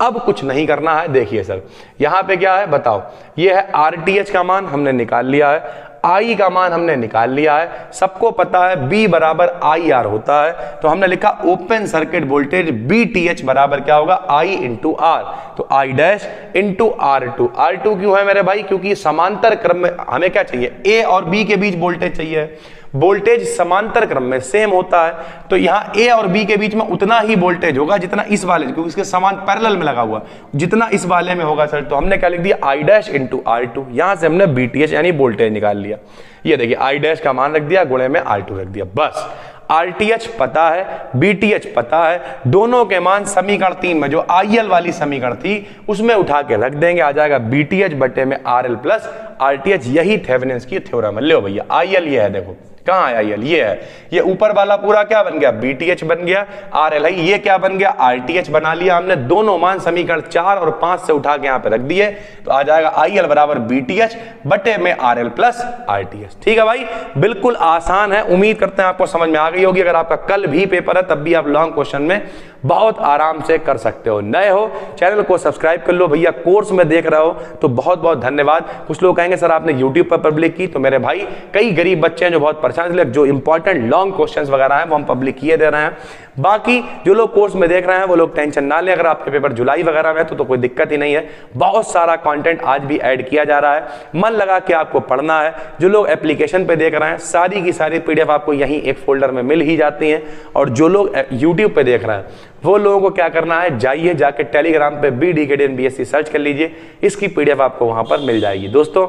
अब कुछ नहीं करना है, देखिए सर यहां पे क्या है बताओ, ये है RTH का मान हमने निकाल लिया है, I का मान हमने निकाल लिया है, सबको पता है B बराबर IR होता है, तो हमने लिखा ओपन सर्किट वोल्टेज BTH बराबर क्या होगा I इंटू R, तो I dash into R2। R2 क्यों है मेरे भाई, क्योंकि समांतर क्रम में हमें क्या चाहिए, A और B के बीच वोल्टेज चाहिए। वोल्टेज समांतर क्रम में सेम होता है, तो यहाँ A और B के बीच में उतना ही वोल्टेज होगा जितना इस वाले, क्योंकि इसके समान पैरेलल में लगा हुआ, जितना इस वाले में होगा सर। तो हमने क्या लिख दिया I डैश इंटू R2, यहां से हमने BTH यानी वोल्टेज निकाल लिया। ये देखिए I डैश का मान रख दिया, गुणे में R2 रख दिया, बस। RTH पता है, BTH पता है, दोनों के मान समीकरण 3 में जो IL वाली समीकरण थी उसमें उठा के रख देंगे, आ जाएगा BTH बटे में RL प्लस RTH। यही थेवेनिन्स की थ्योरम है। लो भैया IL ये है, देखो कहां है IL, ये है, ये ऊपर वाला पूरा क्या बन गया BTH बन गया, RL है, ये क्या बन गया RTH बना लिया हमने। दोनों मान समीकरण 4 और 5 से उठा के यहां पे रख दिए, तो आ जाएगा IL बराबर BTH बटे में RL प्लस RTH। ठीक है भाई, बिल्कुल आसान है, उम्मीद करते हैं आपको समझ में आ गई होगी। अगर आपका कल भी पेपर है तब भी आप लॉन्ग क्वेश्चन में बहुत आराम से कर सकते हो। नए हो चैनल को सब्सक्राइब कर लो भैया, कोर्स में देख रहे हो तो बहुत बहुत धन्यवाद। कुछ लोग कहेंगे सर आपने यूट्यूब पर पब्लिक की, तो मेरे भाई कई गरीब बच्चे हैं जो बहुत परेशान, इसलिए जो इंपॉर्टेंट लॉन्ग क्वेश्चंस वगैरह हैं वो हम पब्लिक किए दे रहे हैं। बाकी जो लोग कोर्स में देख रहे हैं वो लोग टेंशन ना लें, अगर आपके पेपर जुलाई वगैरह में तो कोई दिक्कत ही नहीं है, बहुत सारा कंटेंट आज भी ऐड किया जा रहा है, मन लगा के आपको पढ़ना है। जो लोग एप्लीकेशन पे देख रहे हैं सारी की सारी PDF आपको यहीं एक फोल्डर में मिल ही जाती हैं, और जो लोग यूट्यूब पे देख रहे हैं वो लोगों को क्या करना है, जाइए जाके टेलीग्राम पे BDKDNBSc सर्च कर लीजिए, इसकी PDF आपको वहां पर मिल जाएगी। दोस्तों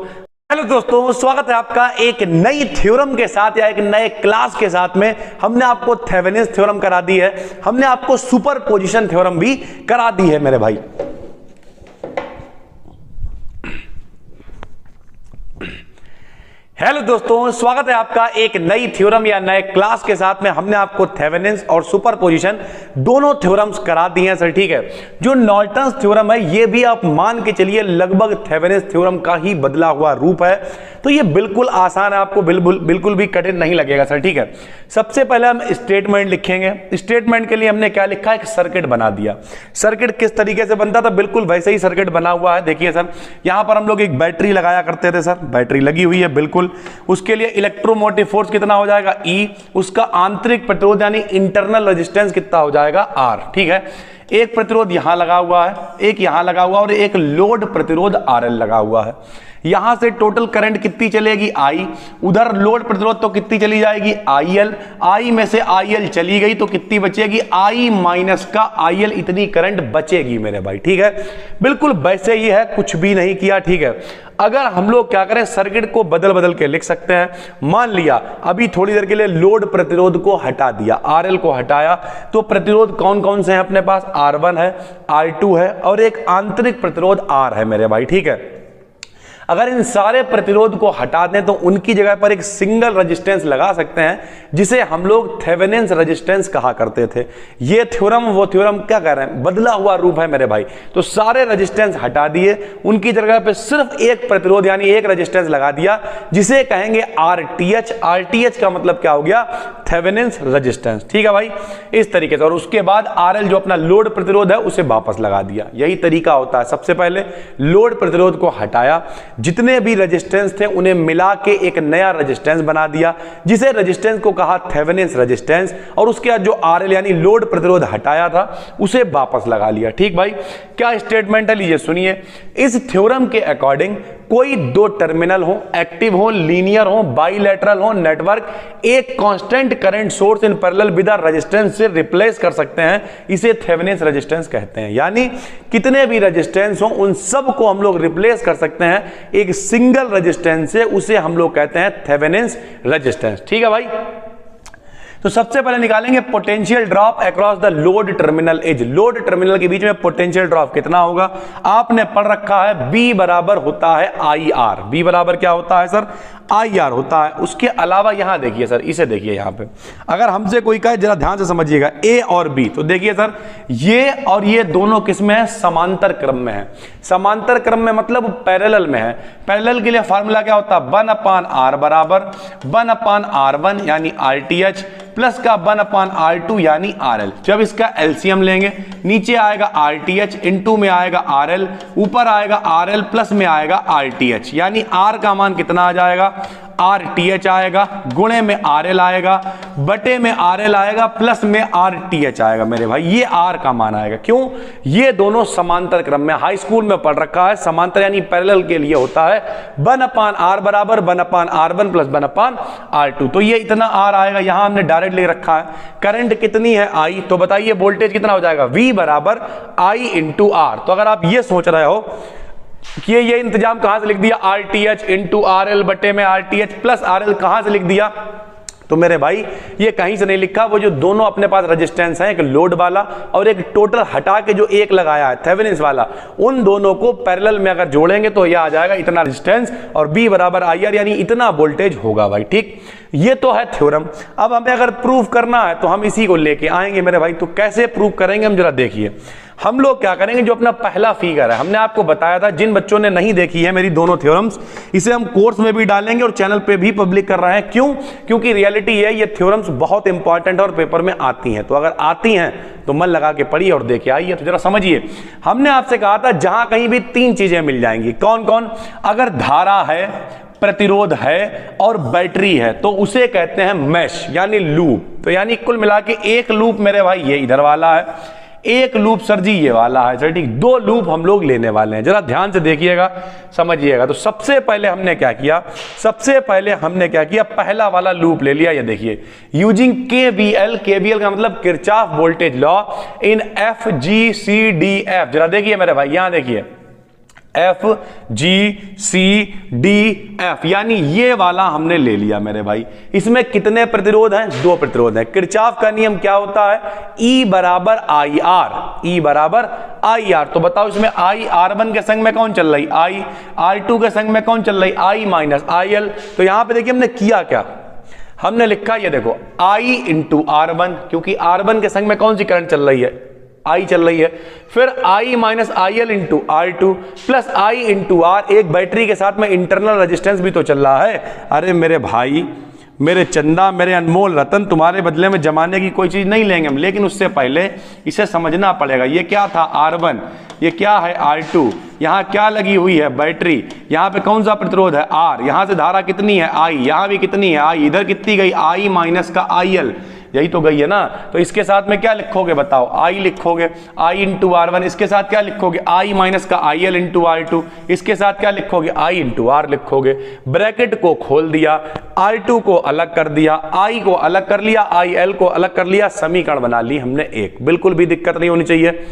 हेलो दोस्तों, स्वागत है आपका एक नई थ्योरम के साथ या एक नए क्लास के साथ में। हमने आपको थेवेनिन्स थ्योरम करा दी है, हमने आपको सुपरपोजिशन थ्योरम भी करा दी है मेरे भाई। हेलो दोस्तों, स्वागत है आपका एक नई थ्योरम या नए क्लास के साथ में। हमने आपको थेवेनिन्स और सुपरपोजिशन दोनों थ्योरम्स करा दिए हैं सर, ठीक है। जो नॉर्टन्स थ्योरम है ये भी आप मान के चलिए लगभग थेवेनिन्स थ्योरम का ही बदला हुआ रूप है, तो ये बिल्कुल आसान है, आपको बिल्कुल भी कठिन नहीं लगेगा सर, ठीक है। सबसे पहले हम स्टेटमेंट लिखेंगे। स्टेटमेंट के लिए हमने क्या लिखा, एक सर्किट बना दिया। सर्किट किस तरीके से बनता था, बिल्कुल वैसे ही सर्किट बना हुआ है। देखिए सर, यहां पर हम लोग एक बैटरी लगाया करते थे सर, बैटरी लगी हुई है बिल्कुल। उसके लिए इलेक्ट्रोमोटिव फोर्स कितना हो जाएगा, E। उसका आंतरिक प्रतिरोध यानी इंटरनल रेजिस्टेंस कितना हो जाएगा, R, ठीक है। एक प्रतिरोध यहां लगा हुआ है, एक यहां लगा हुआ और एक लोड प्रतिरोध RL लगा हुआ है। यहां से टोटल करंट कितनी चलेगी, I। उधर लोड प्रतिरोध तो कितनी चली जाएगी, IL। I में से IL चली गई तो कितनी बचेगी, I माइनस का IL, इतनी करंट बचेगी मेरे भाई, ठीक है। बिल्कुल वैसे ही है, कुछ भी नहीं किया, ठीक है। अगर हम लोग क्या करें, सर्किट को बदल के लिख सकते हैं। मान लिया अभी थोड़ी देर के लिए लोड प्रतिरोध को हटा दिया, RL को हटाया, तो प्रतिरोध कौन कौन से हैं अपने पास, R1 है, R2 है और एक आंतरिक प्रतिरोध R है मेरे भाई, ठीक है। अगर इन सारे प्रतिरोध को हटा दें तो उनकी जगह पर एक सिंगल रेजिस्टेंस लगा सकते हैं, जिसे हम लोग थेवेनिन्स रेजिस्टेंस कहा करते थे। ये थ्योरम वो थ्योरम क्या कह रहे हैं, बदला हुआ रूप है मेरे भाई। तो सारे रेजिस्टेंस हटा दिए, उनकी जगह पे सिर्फ एक प्रतिरोध यानी एक रेजिस्टेंस लगा दिया, जिसे कहेंगे RTH। RTH का मतलब क्या हो गया, थेवेनिन्स रेजिस्टेंस, ठीक है भाई, इस तरीके से। और उसके बाद RL जो अपना लोड प्रतिरोध है उसे वापस लगा दिया। यही तरीका होता है। सबसे पहले लोड प्रतिरोध को हटाया, जितने भी रेजिस्टेंस थे उन्हें मिला के एक नया रेजिस्टेंस बना दिया, जिसे रेजिस्टेंस को कहा थेवेनिन्स रेजिस्टेंस। और उसके बाद जो RL यानी लोड प्रतिरोध हटाया था उसे वापस लगा लिया, ठीक भाई। क्या स्टेटमेंट है, लीजिए सुनिए। इस थ्योरम के अकॉर्डिंग कोई दो टर्मिनल हो, एक्टिव हो, लीनियर हो, बाइलेटरल हो नेटवर्क, एक constant current source in parallel with resistance से रिप्लेस कर सकते हैं, इसे थेवेनिन्स रेजिस्टेंस कहते हैं। यानी कितने भी रेजिस्टेंस हो उन सब को हम लोग रिप्लेस कर सकते हैं एक सिंगल रेजिस्टेंस से, उसे हम लोग कहते हैं थेवेनिन्स रेजिस्टेंस, ठीक है भाई। तो सबसे पहले निकालेंगे potential drop across the load terminal edge. Load terminal के बीच में पोटेंशियल ड्रॉप कितना होगा, आपने पढ़ रखा है B बराबर होता है IR। B बराबर क्या होता है सर, IR होता है। उसके अलावा यहां देखिए सर, इसे देखिए यहां पे, अगर हमसे कोई कहे, जरा ध्यान से समझिएगा, A और B, तो देखिए सर ये और ये दोनों किस में है, समांतर क्रम में है। समांतर क्रम में मतलब पैरेलल में है। पैरेलल के लिए फार्मूला क्या होता है, 1/R बराबर 1/R1 यानी RTH प्लस का 1/R2 यानी RL। जब इसका एलसीएम लेंगे, नीचे आएगा RTH, इनटू में आएगा RL, ऊपर आएगा RL, प्लस में आएगा RTH, यानी R का मान कितना आ जाएगा, RTH आएगा, गुणे में RL आएगा, बटे में RL आएगा, प्लस में RTH आएगा मेरे भाई। ये R का मान आएगा। क्यों, ये दोनों समांतर क्रम में, हाई स्कूल में पढ़ रखा है। समांतर यानी पैरेलल के लिए होता है 1/R बराबर 1/R1 प्लस 1/R2। तो ये इतना R आएगा, यहां हमने डायरेक्ट ले रखा है। करंट कितनी है, I, तो बताइए वोल्टेज कितना हो जाएगा, V बराबर I इंटू R। तो अगर आप ये सोच रहे हो कि ये इंतजाम कहां से लिख दिया, RTH इंटू RL बटे में RTH प्लस RL कहां से लिख दिया, तो मेरे भाई ये कहीं से नहीं लिखा। वो जो दोनों अपने पास रेजिस्टेंस है, एक लोड वाला और एक टोटल हटा के जो एक लगाया है थेवेनिन्स वाला, उन दोनों को पैरेलल में अगर जोड़ेंगे तो यह आ जाएगा इतना रेजिस्टेंस और B बराबर IR यानी इतना वोल्टेज होगा भाई, ठीक। ये तो है थ्योरम। अब हमें अगर प्रूव करना है तो हम इसी को लेके आएंगे मेरे भाई। तो कैसे प्रूव करेंगे हम जरा देखिए। हम लोग क्या करेंगे, जो अपना पहला फिगर है, हमने आपको बताया था, जिन बच्चों ने नहीं देखी है मेरी दोनों थ्योरम्स, इसे हम कोर्स में भी डालेंगे और चैनल पे भी पब्लिक कर रहे हैं। क्यों, क्योंकि रियलिटी है ये थ्योरम्स बहुत इंपॉर्टेंट और पेपर में आती हैं। तो अगर आती हैं तो मन लगा के पढ़िए और देखे आइए। तो जरा समझिए, हमने आपसे कहा था जहां कहीं भी तीन चीजें मिल जाएंगी, कौन कौन, अगर धारा है, प्रतिरोध है और बैटरी है, तो उसे कहते हैं मैश यानी लूप। तो यानी कुल मिला के एक लूप मेरे भाई ये इधर वाला है, एक लूप सर जी ये वाला है, सर ठीक। दो लूप हम लोग लेने वाले हैं, जरा ध्यान से देखिएगा, समझिएगा। तो सबसे पहले हमने क्या किया, पहला वाला लूप ले लिया। ये देखिए, यूजिंग KVL, KVL का मतलब Kirchhoff voltage law in FGCDF। जरा देखिए मेरे भाई, यहां देखिए F G C D F, यानी ये वाला हमने ले लिया मेरे भाई। इसमें कितने प्रतिरोध हैं? 2 प्रतिरोध हैं। किरचॉफ का नियम क्या होता है? E बराबर आई आर, E बराबर आई आर। तो बताओ इसमें I R1 के संग में कौन चल रही? I, R2 के संग में कौन चल रही? I minus IL। तो यहां पे देखिए हमने किया क्या, हमने लिखा ये देखो I इंटू R1, क्योंकि R1 के संग में कौन सी करंट चल रही है? I चल रही है। फिर I minus IL into R2 plus I into R, एक बैटरी के साथ में इंटरनल रेजिस्टेंस भी तो चल रहा है। अरे मेरे भाई, मेरे चंदा, मेरे अनमोल रतन, तुम्हारे बदले में जमाने की कोई चीज नहीं लेंगे हम, लेकिन उससे पहले इसे समझना पड़ेगा। ये क्या था? R1, ये क्या है? R2, यहाँ क्या लगी हुई है? बैटरी। यहाँ पे कौन सा प्रतिरोध है? R। यहाँ से धारा कितनी है? I। यहाँ भी कितनी है? I। इधर कितनी गई? I माइनस का IL, यही तो गई है ना। तो इसके साथ में क्या लिखोगे बताओ? I लिखोगे, I इंटू R1। इसके साथ क्या लिखोगे? I माइनस का IL इंटू R2। इसके साथ क्या लिखोगे? I इंटू R लिखोगे। ब्रैकेट को खोल दिया, R2 को अलग कर दिया, I को अलग कर लिया, IL को अलग कर लिया, समीकरण बना ली हमने एक। बिल्कुल भी दिक्कत नहीं होनी चाहिए।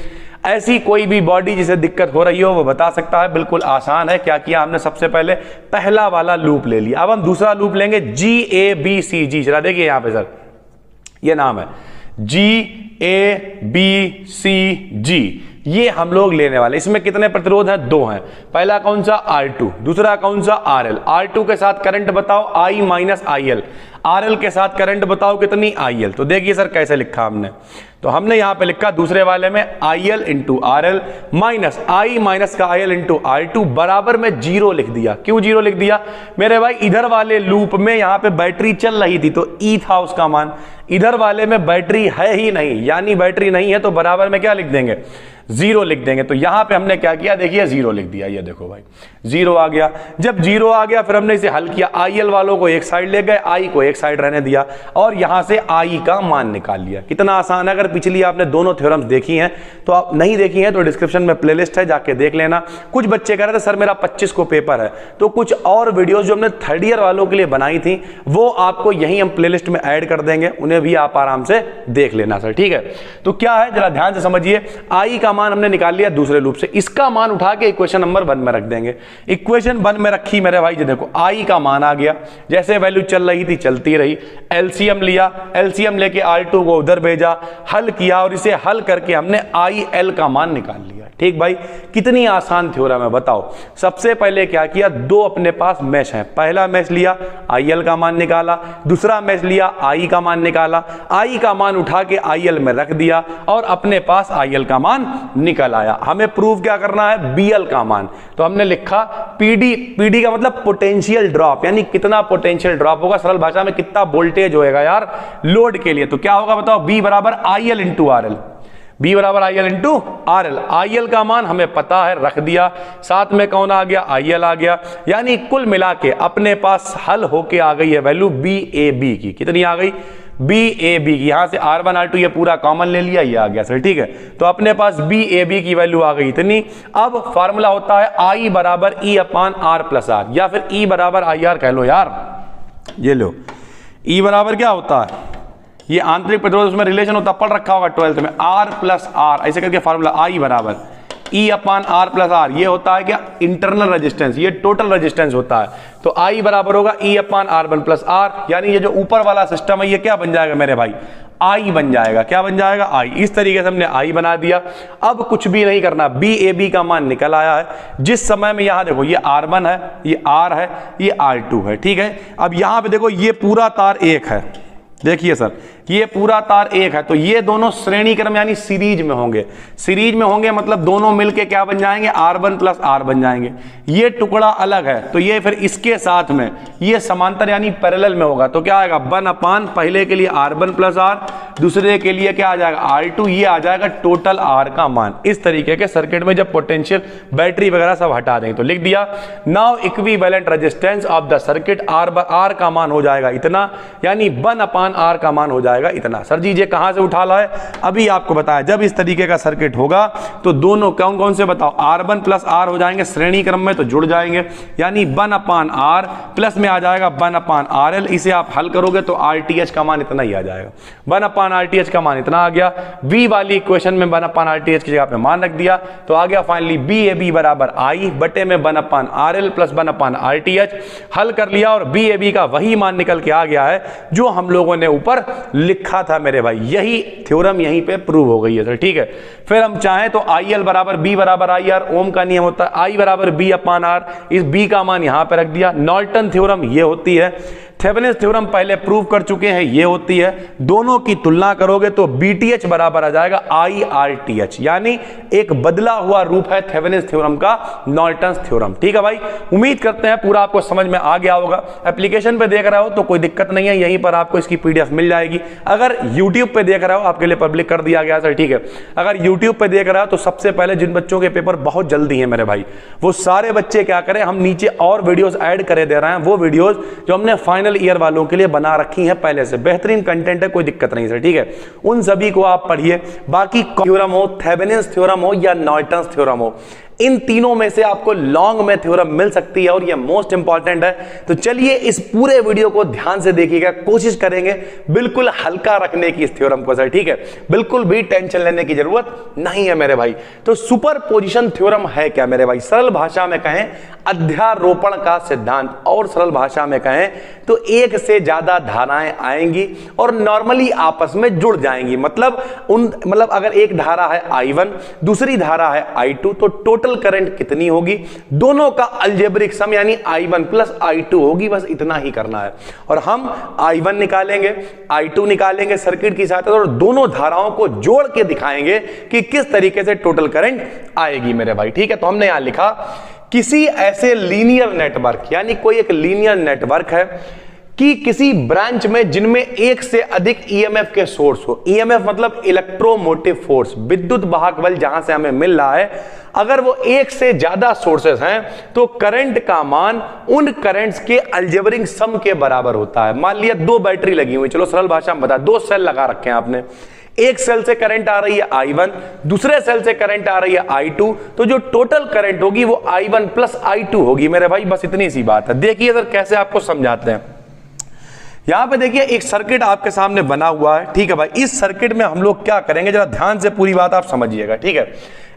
ऐसी कोई भी बॉडी जिसे दिक्कत हो रही हो वो बता सकता है, बिल्कुल आसान है। क्या किया हमने? सबसे पहले पहला वाला लूप ले लिया। अब हम दूसरा लूप लेंगे, GABCG। चला देखिए यहां पे सर, ये नाम है GABCG, ये हम लोग लेने वाले। इसमें कितने प्रतिरोध हैं? 2 हैं। पहला कौन सा? R2, दूसरा कौन सा? RL। R2 के साथ करंट बताओ, I माइनस IL। RL के साथ करंट बताओ कितनी? IL। तो देखिए सर कैसे लिखा हमने, तो हमने यहां पे लिखा दूसरे वाले में IL into RL minus I minus का IL इंटू R2 बराबर में 0 लिख दिया। क्यों 0 लिख दिया मेरे भाई? इधर वाले लूप में यहां पे बैटरी चल रही थी तो E था उसका मान, इधर वाले में बैटरी है ही नहीं, यानी बैटरी नहीं है, तो बराबर में क्या लिख देंगे? 0 लिख देंगे। तो यहां पे हमने क्या किया? देखिए 0 लिख दिया। ये देखो भाई 0 आ गया। जब 0 आ गया फिर हमने इसे हल किया, IL वालों को एक साइड ले गए, I को एक साइड रहने दिया और यहां से I का मान निकाल लिया। कितना आसान है। अगर पिछली आपने दोनों थ्योरम्स देखी हैं तो आप नहीं देखी हैं तो डिस्क्रिप्शन में प्लेलिस्ट है, जाके देख लेना। कुछ बच्चे कह रहे थे सर मेरा 25 को पेपर है, तो कुछ और वीडियोस जो हमने 3rd ईयर वालों के लिए बनाई थी वो आपको यही हम प्लेलिस्ट में ऐड कर देंगे, उन्हें भी आप आराम से देख लेना सर, ठीक है। तो क्या है जरा ध्यान से समझिए। I का मान हमने निकाल लिया दूसरे लूप से, इसका मान उठा के इक्वेशन नंबर 1 में रख देंगे। इक्वेशन 1 में रखी मेरे भाई, जो देखो I का मान आ गया, जैसे वैल्यू चल रही थी चलती रही। एलसीएम लिया, एलसीएम लेके R2 को उधर भेजा, हल किया और इसे हल करके हमने IL का मान निकाल लिया। ठीक भाई, कितनी आसान थ्योरम है बताओ। सबसे पहले क्या किया? 2 अपने पास मैश है। पहला मैश लिया, IL का मान निकाला, दूसरा मैश लिया, I का मान निकाला, I का मान उठा के IL में रख दिया और अपने पास IL का मान निकल आया। हमें प्रूव क्या करना है? BL का मान। तो हमने लिखा PD का मतलब पोटेंशियल ड्रॉप, यानी कितना पोटेंशियल ड्रॉप होगा, सरल भाषा में कितना वोल्टेज होएगा यार लोड के लिए। तो क्या होगा बताओ? B बराबर IL इंटू RL, B बराबर IL इंटू RL। IL का मान हमें पता है, रख दिया, साथ में कौन आ गया? IL आ गया, यानी कुल मिला के अपने पास हल होके आ गई है वैल्यू BAB की। कितनी आ गई? BAB की। यहां से R1 R2 ये पूरा कॉमन ले लिया, ये आ गया सर, ठीक है। तो अपने पास BAB की वैल्यू आ गई इतनी। अब फार्मूला होता है I बराबर E अपान R प्लस R, या फिर E बराबर IR कह लो यार। ये लो, E बराबर क्या होता है? ये आंतरिक प्रतिरोध, उसमें रिलेशन होता, पढ़ रखा होगा 12th में, R प्लस R, ऐसे करके फार्मूला I बराबर E अपान R प्लस R। ये होता है क्या? इंटरनल रेजिस्टेंस, ये टोटल रेजिस्टेंस होता है। तो I बराबर होगा E अपान R1 प्लस R, यानी ये जो ऊपर वाला सिस्टम है ये क्या बन जाएगा मेरे भाई? I बन जाएगा। क्या बन जाएगा? I। इस तरीके से हमने I बना दिया। अब कुछ भी नहीं करना, BAB का मान निकल आया है। जिस समय में यहां देखो ये R1 है, ये R है, ये R2 है, ठीक है। अब यहां पे देखो ये पूरा तार एक है, देखिए सर ये पूरा तार एक है, तो ये दोनों श्रेणी क्रम यानी सीरीज में होंगे। सीरीज में होंगे मतलब दोनों मिलके क्या बन जाएंगे? R1 प्लस R बन जाएंगे। ये टुकड़ा अलग है तो ये फिर इसके साथ में ये समांतर यानी पैरेलल में होगा, तो क्या आएगा? 1 अपान पहले के लिए R1 प्लस R, दूसरे के लिए क्या आ जाएगा? R2। ये आ जाएगा टोटल R का मान। इस तरीके के सर्किट में जब पोटेंशियल बैटरी वगैरह सब हटा देंगे तो लिख दिया, now equivalent resistance of the circuit R का मान हो जाएगा इतना, यानी 1 अपान R का मान हो जाएगा जाएगा इतना। सर जी ये कहां से उठा लाए, अभी आपको बताया जब इस तरीके का सर्किट होगा तो दोनों कौन कौन से बताओ, R1 प्लस R हो जाएंगे श्रेणी क्रम में तो जुड़ जाएंगे, यानी 1/R प्लस में आ जाएगा 1/RL। इसे आप हल करोगे तो RTH का मान इतना ही आ जाएगा, 1/RTH का मान इतना आ गया। V वाली इक्वेशन में 1/RTH की जगह पे मान रख दिया तो आ गया फाइनली BAB बराबर I बटे में 1/RL प्लस 1/RTH। हल कर लिया और BAB का वही मान निकल के आ गया है जो हम लोगों ने ऊपर लिखा था मेरे भाई। यही थ्योरम यहीं पे प्रूव हो गई है सर, ठीक है। फिर हम चाहें तो IL बराबर B बराबर IR, ओम का नियम होता है I बराबर B/R, इस B का मान यहां पे रख दिया। नॉर्टन थ्योरम ये होती है, थेवेनिन्स थ्योरम पहले प्रूव कर चुके हैं ये होती है। दोनों की तुलना करोगे तो BTH बराबर आ जाएगा IRTH, यानी एक बदला हुआ रूप है थेवेनिन्स थ्योरम का नॉर्टन थ्योरम, ठीक है भाई। उम्मीद करते हैं पूरा आपको समझ में आ गया होगा। एप्लीकेशन पे देख रहे हो तो कोई दिक्कत नहीं है, यहीं पर आपको इसकी PDF मिल जाएगी। अगर YouTube पे देख रहे हो आपके लिए पब्लिक कर दिया गया सर, ठीक है। अगर YouTube पे देख रहे हो तो सबसे पहले जिन बच्चों के पेपर बहुत जल्दी है मेरे भाई, वो सारे बच्चे क्या करें, हम नीचे और वीडियोस ऐड करे दे रहे हैं, वो वीडियोस जो हमने फाइनल ईयर वालों के लिए बना रखी है पहले से, बेहतरीन कंटेंट है, कोई दिक्कत नहीं सर, ठीक है। उन सभी को आप पढ़िए। बाकी थ्योरम हो, थेवेनिन्स थ्योरम हो या नॉर्टन थ्योरम हो, इन तीनों में से आपको लॉन्ग में थ्योरम मिल सकती है और ये मोस्ट इंपॉर्टेंट है। तो चलिए इस पूरे वीडियो को ध्यान से देखिएगा, कोशिश करेंगे बिल्कुल हल्का रखने की इस थ्योरम को सर, ठीक है। बिल्कुल भी टेंशन लेने की जरूरत नहीं है मेरे भाई। तो सुपरपोजिशन थ्योरम है क्या मेरे भाई, सरल भाषा में कहें अध्यारोपण का सिद्धांत, और सरल भाषा में कहें तो एक से ज्यादा धाराएं आएंगी और नॉर्मली आपस में जुड़ जाएंगी। मतलब अगर एक धारा है I1 दूसरी धारा है I2 तो टोटल करंट कितनी होगी, दोनों का अलजेब्रिक सम यानी I1 प्लस I2 होगी, बस इतना ही करना है। और हम I1 निकालेंगे I2 निकालेंगे सर्किट की साथ और दोनों धाराओं को जोड़ के दिखाएंगे कि किस तरीके से टोटल करंट आएगी मेरे भाई, ठीक है। तो हमने यहां लिखा किसी ऐसे लीनियर नेटवर्क, यानी कोई एक लीनियर नेटवर्क है कि किसी ब्रांच में जिनमें एक से अधिक EMF के सोर्स हो, EMF मतलब इलेक्ट्रोमोटिव फोर्स, विद्युत वाहक बल जहां से हमें मिल रहा है, अगर वो एक से ज्यादा सोर्सेस हैं तो करंट का मान उन करंट्स के अलजेब्रिक सम के बराबर होता है। मान लिया दो बैटरी लगी हुई, चलो सरल भाषा में बता, दो सेल लगा रखे हैं आपने, एक सेल से करंट आ रही है I1, दूसरे सेल से करंट आ रही है I2, तो जो टोटल करंट होगी वो I1 प्लस I2 होगी मेरे भाई, बस इतनी सी बात है। देखिए सर कैसे आपको समझाते हैं। यहां पे देखिए एक सर्किट आपके सामने बना हुआ है, ठीक है भाई। इस सर्किट में हम लोग क्या करेंगे, जरा ध्यान से पूरी बात आप समझिएगा, ठीक है।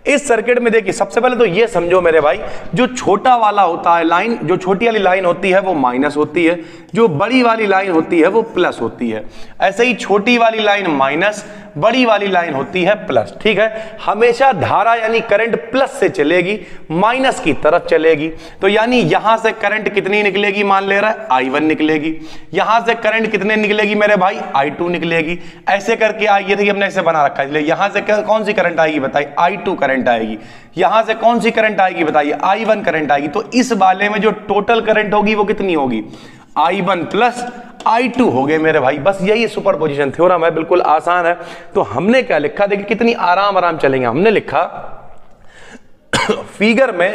इस सर्किट में देखिए सबसे पहले तो ये समझो मेरे भाई, जो छोटा वाला होता है लाइन, जो छोटी वाली लाइन होती है वो माइनस होती है, जो बड़ी वाली लाइन होती है वो प्लस होती है। ऐसे ही छोटी वाली लाइन माइनस, बड़ी वाली लाइन होती है प्लस, ठीक है। हमेशा धारा यानी करंट प्लस से चलेगी, माइनस की तरफ चलेगी। तो यानी यहां से करंट कितनी निकलेगी, मान ले रहा है I1 निकलेगी, यहां से करंट कितने निकलेगी मेरे भाई, I2 निकलेगी। ऐसे करके आइए, देखिए हमने ऐसे बना रखा है, इसलिए यहां से कौन सी करंट आएगी बताइए, I2 करंट आएगी। यहां से कौन सी करंट आएगी बताइए, I1 करंट आएगी। तो इस वाले में जो टोटल करंट होगी वो कितनी होगी, I1 प्लस I2 हो गए मेरे भाई। बस यही सुपरपोजिशन थ्योरम है, बिल्कुल आसान है। तो हमने क्या लिखा, देखिए कितनी आराम आराम चलेंगे। हमने लिखा फिगर में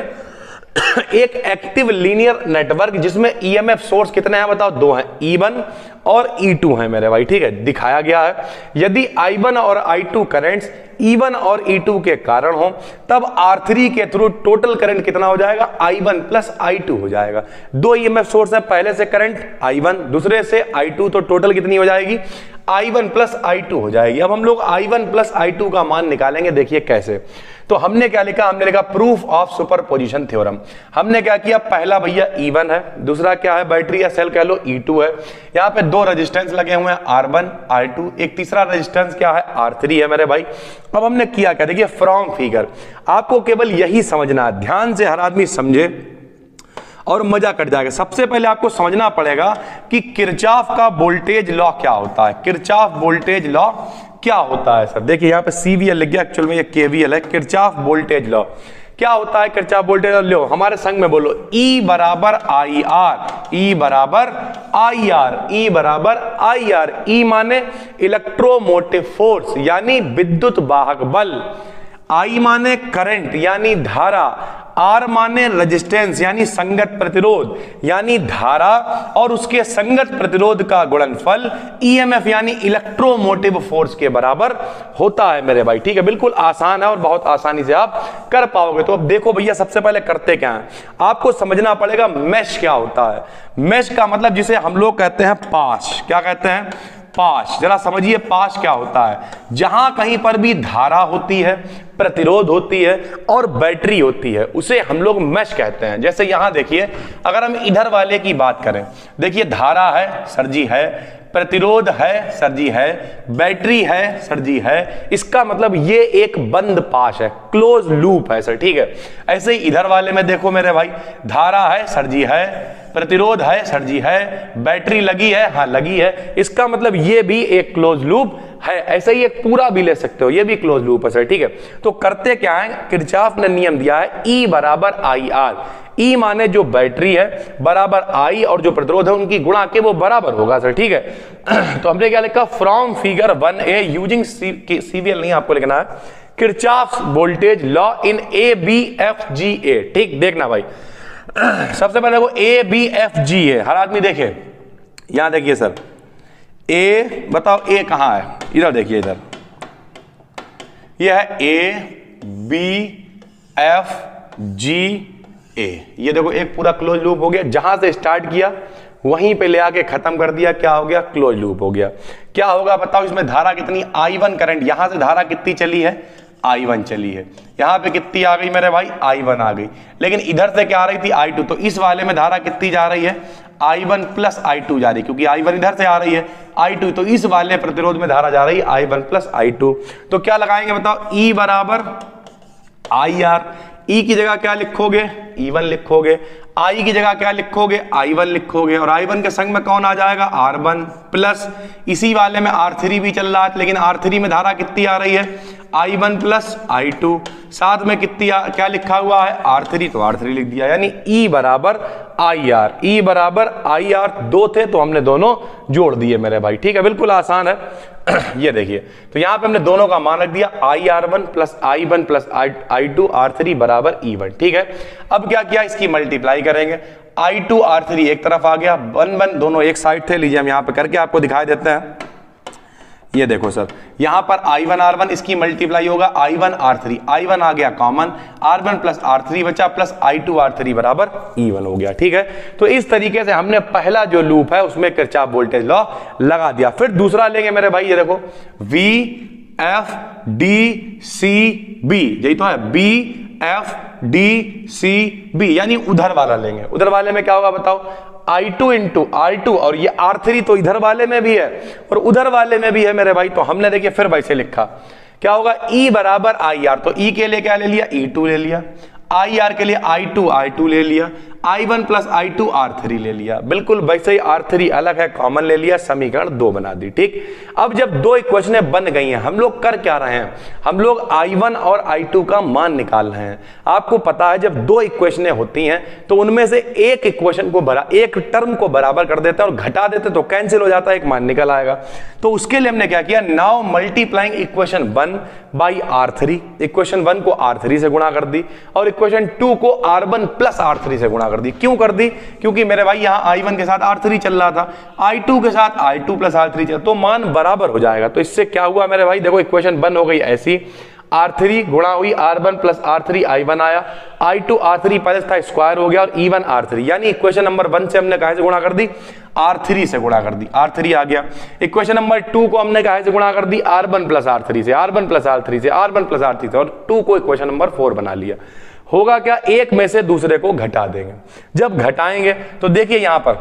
एक एक्टिव लीनियर नेटवर्क जिसमें EMF सोर्स कितने हैं बताओ, दो हैं, E1 और E2 है मेरे भाई, ठीक है। दिखाया गया है यदि I1 और I2 करंट्स E1 और E2 के कारण हो तब R3 के थ्रू टोटल करंट कितना हो जाएगा, I1 प्लस I2 हो जाएगा। दो EMF सोर्स है, पहले से करंट I1 दूसरे से I2, तो टोटल कितनी हो जाएगी, I1 प्लस I2 हो जाएगी। अब हम लोग I1 प्लस I2 का मान निकालेंगे, देखिए कैसे। तो हमने क्या लिखा, हमने लिखा प्रूफ ऑफ सुपरपोजिशन थ्योरम। हमने क्या किया, पहला भैया E1 है, दूसरा क्या है, बैटरी या सेल कह लो E2 है। यहाँ पे दो रेजिस्टेंस लगे हुए हैं R1 R2, एक तीसरा रेजिस्टेंस क्या है R3 है मेरे भाई। अब हमने किया क्या, देखिए फ्रॉम फिगर, आपको केवल यही समझना है, ध्यान से हर आदमी समझे और मजा कट जाएगा। सबसे पहले आपको समझना पड़ेगा कि किरचॉफ का वोल्टेज लॉ क्या होता है। किरचॉफ वोल्टेज लॉ क्या होता है सर, देखिए यहाँ पे CVL लिख गया, एक्चुअल में ये KVL है। किरचॉफ वोल्टेज लॉ क्या होता है, किरचॉफ वोल्टेज लॉ, हमारे संग में बोलो, E बराबर IR, E बराबर IR, E बराबर IR। E माने इलेक्ट्रोमोटिव फोर्स यानी विद्युत वाहक बल, I माने करंट यानी धारा, आर माने रेजिस्टेंस यानी संगत प्रतिरोध, यानी धारा और उसके संगत प्रतिरोध का गुणनफल ईएमएफ यानी इलेक्ट्रोमोटिव फोर्स के बराबर होता है मेरे भाई। ठीक है, बिल्कुल आसान है और बहुत आसानी से आप कर पाओगे। तो अब देखो भैया, सबसे पहले करते क्या है, आपको समझना पड़ेगा मेश क्या होता है। मेश का मतलब जिसे हम लोग कहते हैं पाश, क्या कहते हैं, पाश। जरा समझिए पाश क्या होता है। जहां कहीं पर भी धारा होती है, प्रतिरोध होती है और बैटरी होती है, उसे हम लोग मेश कहते हैं। जैसे यहां देखिए, अगर हम इधर वाले की बात करें, देखिए धारा है सर जी है, प्रतिरोध है सर जी है, बैटरी है सर जी है, इसका मतलब ये एक बंद पाश है, क्लोज लूप है सर। ठीक है, ऐसे ही इधर वाले में देखो मेरे भाई, धारा है सर जी है, प्रतिरोध है सर जी है, बैटरी लगी है, हाँ लगी है, इसका मतलब ये भी एक क्लोज लूप है। ऐसे ही एक पूरा भी ले सकते हो, ये भी क्लोज लूप है सर। ठीक है, तो करते क्या है, किरचॉफ ने नियम दिया है E बराबर आई आर। E माने जो बैटरी है बराबर I और जो प्रतिरोध है उनकी गुणा के वो बराबर होगा सर। ठीक है, तो हमने क्या लिखा, from figure 1A using CVL नहीं आपको लिखना है, Kirchhoff voltage law in ABFGA। ठीक, देखना भाई, सबसे पहले वो ABFGA, हर आदमी देखे, यहां देखिए सर, ए बताओ ए कहां है, इधर देखिए, इधर यह है ABFGA। ये देखो एक पूरा क्लोज लूप हो गया, जहां से स्टार्ट किया वहीं पे ले आके खत्म कर दिया, क्या हो गया, क्लोज लूप हो गया। क्या होगा बताओ, इसमें धारा कितनी, I1 करंट, यहां से धारा कितनी चली है, I1 चली है, यहां पे कितनी आ गई मेरे भाई, I1 आ गई, लेकिन इधर से क्या आ रही थी, I2, तो इस वाले में धारा कितनी जा रही है, I1 प्लस I2 जा रही है, क्योंकि I1 इधर से आ रही है, I2, तो इस वाले प्रतिरोध में धारा जा रही है I1 प्लस I2। तो क्या लगाएंगे बताओ, E बराबर IR, E की जगह क्या लिखोगे, E1 लिखोगे, I की जगह क्या लिखोगे, I1 लिखोगे, और I1 के संग में कौन आ जाएगा, R1 प्लस, इसी वाले में R3 भी चल रहा है, लेकिन R3 में धारा कितनी आ रही है, I1 प्लस I2, साथ में कितनी क्या लिखा हुआ है, R3, तो R3 लिख दिया, यानी E बराबर IR। E बराबर IR दो थे तो हमने दोनों जोड़ दिए मेरे भाई। ठीक है, बिल्कुल आसान है। ये देखिए, तो यहां पे हमने दोनों का मान रख दिया, IR1 plus I1 plus I2 R3 बराबर E1। ठीक है, अब क्या किया, इसकी मल्टीप्लाई करेंगे, I2 R3 एक तरफ आ गया, 1 1 दोनों एक साइड थे, लीजिए हम यहां पे करके आपको दिखाई देते हैं। ये देखो सर, यहां पर I1 R1 इसकी मल्टीप्लाई होगा, I1 R3, I1 आ गया कॉमन, R1 प्लस R3 बचा, प्लस I2 R3 बराबर E1 हो गया। ठीक है, तो इस तरीके से हमने पहला जो लूप है उसमें किरचॉफ वोल्टेज लॉ लगा दिया। फिर दूसरा लेंगे मेरे भाई, ये देखो VFDCB, यही तो है, BFDCB, यानी उधर वाला लेंगे। उधर वाले में क्या होगा बताओ, I2 इंटू R2, और ये R3 तो इधर वाले में भी है और उधर वाले में भी है मेरे भाई। तो हमने देखिए फिर वैसे लिखा, क्या होगा, E बराबर IR, तो E के लिए क्या ले लिया, E2 ले लिया, IR के लिए I2 ले लिया, I1 प्लस I2 R3 ले लिया, बिल्कुल वैसे ही R3 अलग है, कॉमन ले लिया, समीकरण 2 बना दी। ठीक, अब जब दो इक्वेशनें बन गई हैं, हम लोग कर क्या रहे हैं, हम लोग I1 और I2 का मान निकाल रहे हैं। आपको पता है जब दो इक्वेशनें होती हैं तो उनमें से एक इक्वेशन को एक टर्म को बराबर कर देते हैं और घटा देते तो कैंसिल हो जाता है, एक मान निकल आएगा। तो उसके लिए हमने क्या किया, now multiplying equation 1 by R3, equation 1 को R3 से गुणा कर दी और इक्वेशन 2 को R1 प्लस R3 से गुणा कर दी। क्यों कर दी, क्योंकि मेरे भाई यहां I1 के साथ R3 चल रहा था, I2 के साथ I2 प्लस R3 चल, तो मान बराबर हो जाएगा। तो इससे क्या हुआ मेरे भाई, देखो इक्वेशन 1 हो गई ऐसी, R3 गुणा हुई R1 प्लस R3 I1 आया, I2 R3 पहले था स्क्वायर हो गया और E1 R3, यानी इक्वेशन नंबर 1 से हमने कहां से गुणा कर दी, R3 से गुणा कर दी, R3 आ गया। इक्वेशन नंबर 2 को हमने कहां से गुणा कर दी, R1 प्लस R3 से, R1 प्लस R3 से, R1 प्लस R3 से, और 2 को इक्वेशन नंबर 4 बना लिया। होगा क्या, एक में से दूसरे को घटा देंगे। जब घटाएंगे तो देखिए यहां पर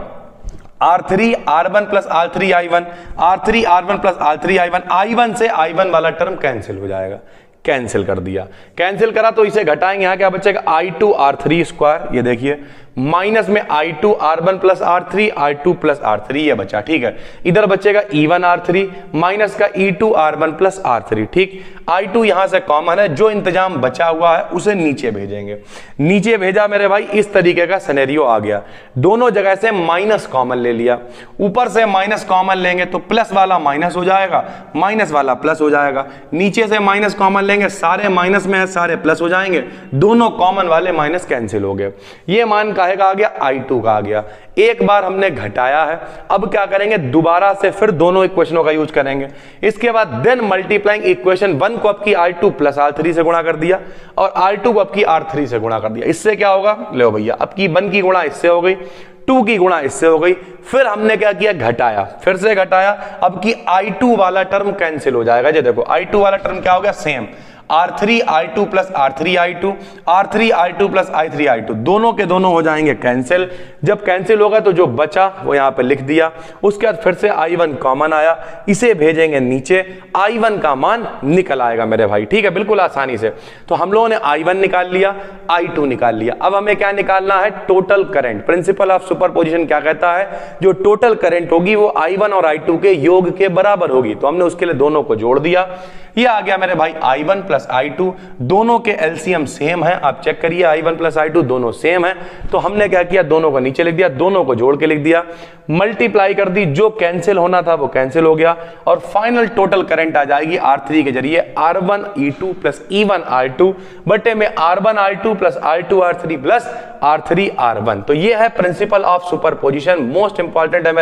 R3 R1 plus R3 I1, R3 R1 plus R3 I1, I1 से I1 वाला टर्म कैंसिल हो जाएगा, कैंसिल कर दिया, कैंसिल करा तो इसे घटाएंगे, यहां क्या बचेगा, I2 R3 स्क्वायर, ये देखिए माइनस में I2 R1 plus R3 I2 plus R3 ये बचा। ठीक है, इधर बचेगा E1 R3 माइनस का E2 R1 प्लस R3। ठीक, I2 यहां से कॉमन है, जो इंतजाम बचा हुआ है उसे नीचे भेजेंगे। नीचे भेजा मेरे भाई, इस तरीके का सिनेरियो आ गया। दोनों जगह से माइनस कॉमन ले लिया, ऊपर से माइनस कॉमन लेंगे तो प्लस वाला माइनस हो जाएगा, माइनस वाला प्लस हो जाएगा। नीचे से माइनस कॉमन लेंगे, सारे माइनस में है, सारे प्लस हो जाएंगे, दोनों कॉमन वाले माइनस कैंसिल हो गए। ये मान काहे का आ गया? I2 का आ गया। एक बार हमने घटाया है, अब क्या करेंगे? दोबारा से फिर दोनों इक्वेशनों का यूज करेंगे। इसके बाद देन मल्टीप्लाइंग इक्वेशन 1 को आपकी R2 प्लस R3 से गुणा कर दिया और R2 को आपकी R3 से गुणा कर दिया। इससे क्या होगा? लो भैया, अब की 1 की गुणा इससे हो गई, 2 की गुणा इससे हो गई। फिर हमने क्या किया? घटाया, फिर से घटाया। अब की I2 वाला टर्म कैंसिल हो जाएगा। ये देखो I2 वाला टर्म क्या हो गया? Same R3 I2 plus R3 I2, R3 I2 plus I3 I2, दोनों के दोनों हो जाएंगे कैंसिल। जब कैंसिल होगा तो जो बचा वो यहां पे लिख दिया। उसके बाद फिर से I1 कॉमन आया, इसे भेजेंगे नीचे, I1 का मान निकल आएगा मेरे भाई। ठीक है, बिल्कुल आसानी से। तो हम लोगों ने I1 निकाल लिया, I2 निकाल लिया। अब हमें क्या निकालना है? Total current. Principle of superposition क्या कहता है? जो टोटल करंट होगी वो I1 और I2 के योग के बराबर होगी। तो हमने उसके लिए दोनों को जोड़ दिया। ये आ गया मेरे भाई I1 प्लस I2, दोनों के एलसीएम सेम है। आप चेक करिए, I1 प्लस I2 दोनों सेम है। तो हमने क्या किया? दोनों को नीचे लिख दिया, दोनों को जोड़ के लिख दिया, मल्टीप्लाई कर दी, जो कैंसिल होना था वो कैंसिल हो गया और फाइनल टोटल करंट आ जाएगी R3 के जरिए R1 E2 plus E1 R2 बटे में R1 R2 plus R2 R3 plus R3 R1। तो ये है principle of superposition, most important है मेरे